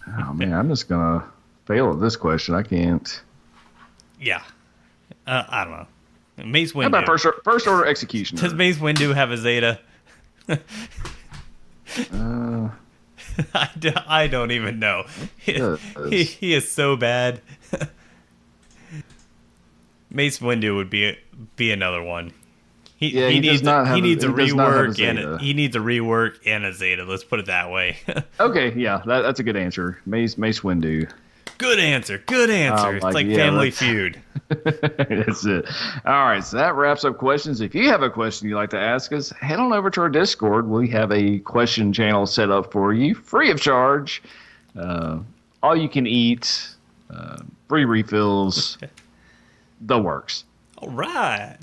Oh man, I'm just gonna fail at this question. I can't. Yeah. I don't know. Mace Windu. How about first order execution? Does Mace Windu have a Zeta? I don't even know. He is so bad. Mace Windu would be another one. He needs a rework and a Zeta. Let's put it that way. Okay, yeah, that's a good answer. Mace Windu. Good answer. It's like Family Feud. That's it. All right, so that wraps up questions. If you have a question you'd like to ask us, head on over to our Discord. We have a question channel set up for you, free of charge. All you can eat, free refills, the works. All right.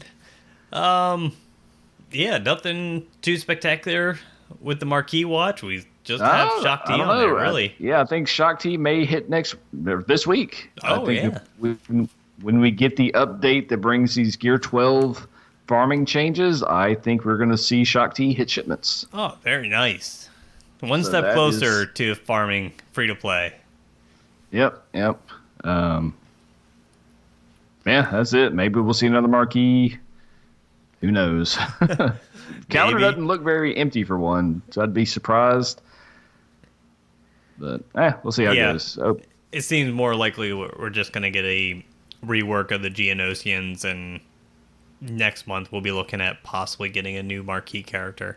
Yeah, nothing too spectacular with the Marquee watch. We just have Shock T on there, really. I think Shock T may hit this week. Oh, I think yeah. When we get the update that brings these Gear 12 farming changes, I think we're going to see Shock T hit shipments. Oh, very nice. One step closer to farming free-to-play. Yep. Yeah, that's it. Maybe we'll see another Marquee. Who knows? Calendar doesn't look very empty for one, so I'd be surprised. But we'll see how it goes. Oh. It seems more likely we're just going to get a rework of the Geonosians, and next month we'll be looking at possibly getting a new Marquee character.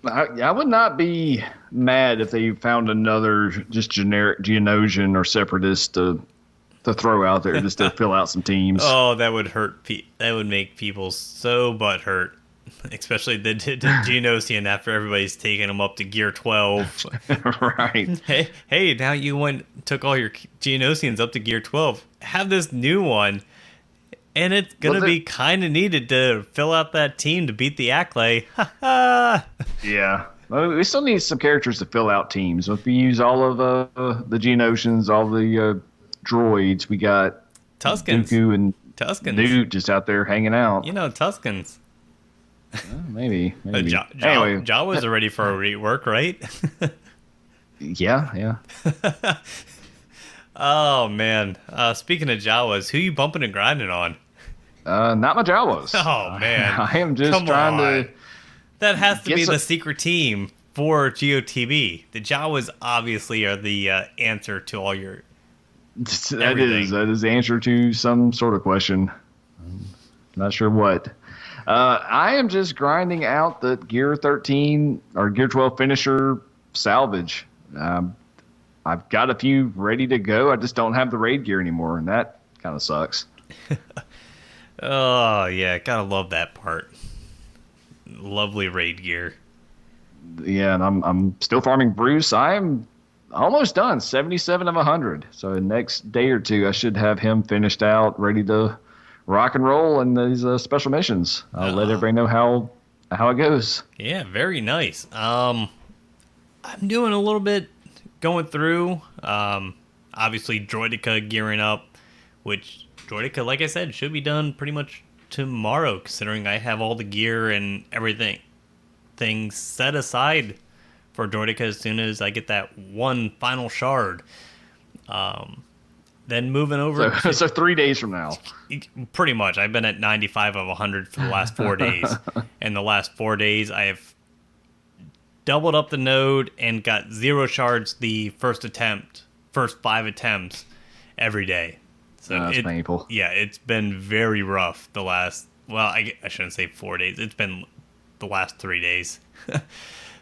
I would not be mad if they found another just generic Geonosian or Separatist to throw out there just to fill out some teams. Oh, that would hurt. That would make people so butthurt, especially the Geonosian after everybody's taken them up to Gear 12. Right. Hey, now you took all your Geonosians up to Gear 12. Have this new one, and it's gonna be kind of needed to fill out that team to beat the Acklay. Yeah. Well, we still need some characters to fill out teams. If we use all of the Geonosians, all the droids, we got Tuskens. Dooku and Tuskens. Newt just out there hanging out. You know, Tuskens. Maybe. Anyway, Jawas are ready for a rework, right? Yeah. Oh, man. Speaking of Jawas, who you bumping and grinding on? Not my Jawas. Oh, man. I am just trying to... That has to be the secret team for Geo TB. The Jawas obviously are the answer to all your Everything. That is the answer to some sort of question. Not sure what. I am just grinding out the Gear 13 or Gear 12 finisher salvage. I've got a few ready to go. I just don't have the raid gear anymore, and that kind of sucks. Oh, yeah. Gotta love that part. Lovely raid gear. Yeah, and I'm still farming Bruce. I'm almost done, 77 of 100. So the next day or two, I should have him finished out, ready to rock and roll in these special missions. I'll let everybody know how it goes. Yeah, very nice. I'm doing a little bit going through. Obviously, Droideka gearing up, which Droideka, like I said, should be done pretty much tomorrow, considering I have all the gear and everything things set aside for Droideka as soon as I get that one final shard. Then moving over so 3 days from now. Pretty much. I've been at 95 of 100 for the last 4 days. And the last 4 days, I have doubled up the node and got 0 shards the first 5 attempts every day. So That's painful. Yeah, it's been very rough the last, well, I shouldn't say 4 days. It's been the last 3 days.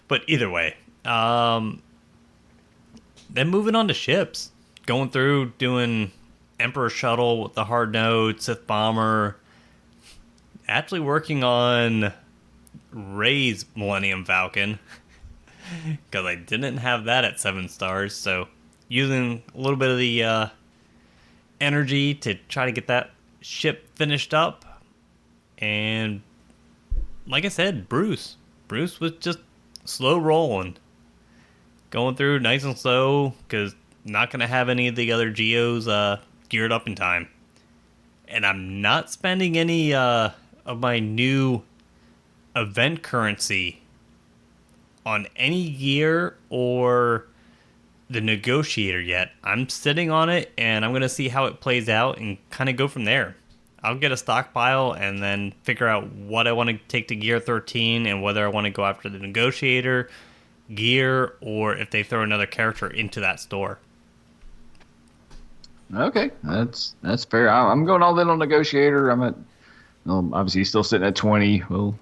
But either way. Then moving on to ships. Going through, doing Emperor Shuttle with the hard node, Sith Bomber. Actually working on Rey's Millennium Falcon. Because I didn't have that at 7 stars. So using a little bit of the energy to try to get that ship finished up. And like I said, Bruce was just slow rolling. Going through nice and slow because not going to have any of the other Geos geared up in time. And I'm not spending any of my new event currency on any gear or the negotiator yet. I'm sitting on it and I'm going to see how it plays out and kind of go from there. I'll get a stockpile and then figure out what I want to take to Gear 13 and whether I want to go after the negotiator, gear, or if they throw another character into that store. Okay, that's fair. I'm going all in on negotiator. I'm at, obviously still sitting at 20. Well,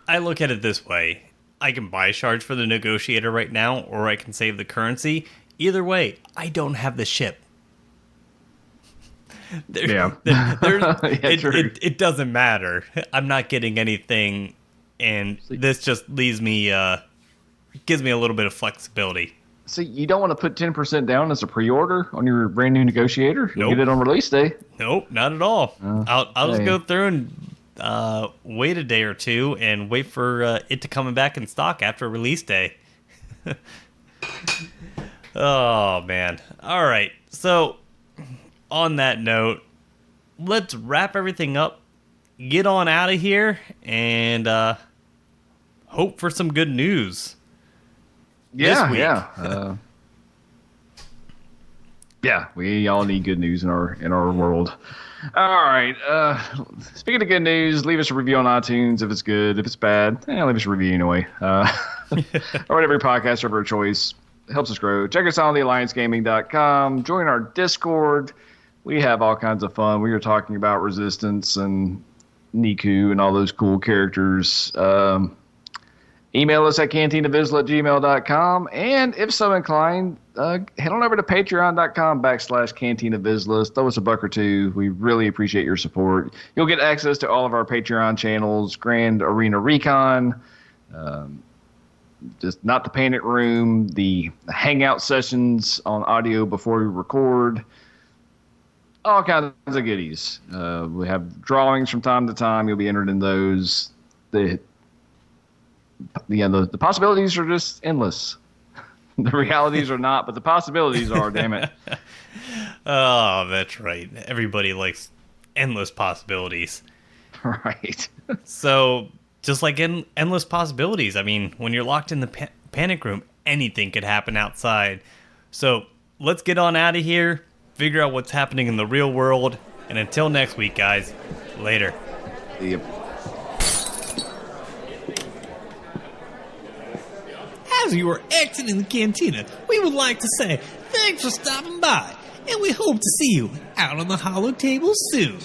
I look at it this way. I can buy shards for the negotiator right now, or I can save the currency. Either way, I don't have the ship. It doesn't matter. I'm not getting anything, and this just leaves me, gives me a little bit of flexibility. So you don't want to put 10% down as a pre-order on your brand new negotiator? You'll get it on release day. Nope, not at all. I'll just go through and wait a day or two and wait for it to come back in stock after release day. Oh, man. All right. So, on that note, let's wrap everything up, get on out of here, and hope for some good news. Yeah, yeah. We all need good news in our world. All right. Speaking of good news, leave us a review on iTunes if it's good. If it's bad, leave us a review anyway. Or whatever podcast of our choice. It helps us grow. Check us out on thealliancegaming.com. Join our Discord. We have all kinds of fun. We are talking about Resistance and Niku and all those cool characters. Email us at cantinavisla@gmail.com. And if so inclined, head on over to patreon.com/cantinavisla. Throw us a buck or two. We really appreciate your support. You'll get access to all of our Patreon channels, Grand Arena Recon, just Not the Panic Room, the hangout sessions on audio before we record, all kinds of goodies. We have drawings from time to time. You'll be entered in those. The possibilities are just endless. The realities are not, but the possibilities are, damn it. Oh, that's right. Everybody likes endless possibilities. Right. So, just like in endless possibilities, I mean, when you're locked in the panic room, anything could happen outside. So, let's get on out of here, figure out what's happening in the real world, and until next week, guys, later. Yep. As you are exiting the cantina, we would like to say thanks for stopping by. and we hope to see you out on the hollow table soon.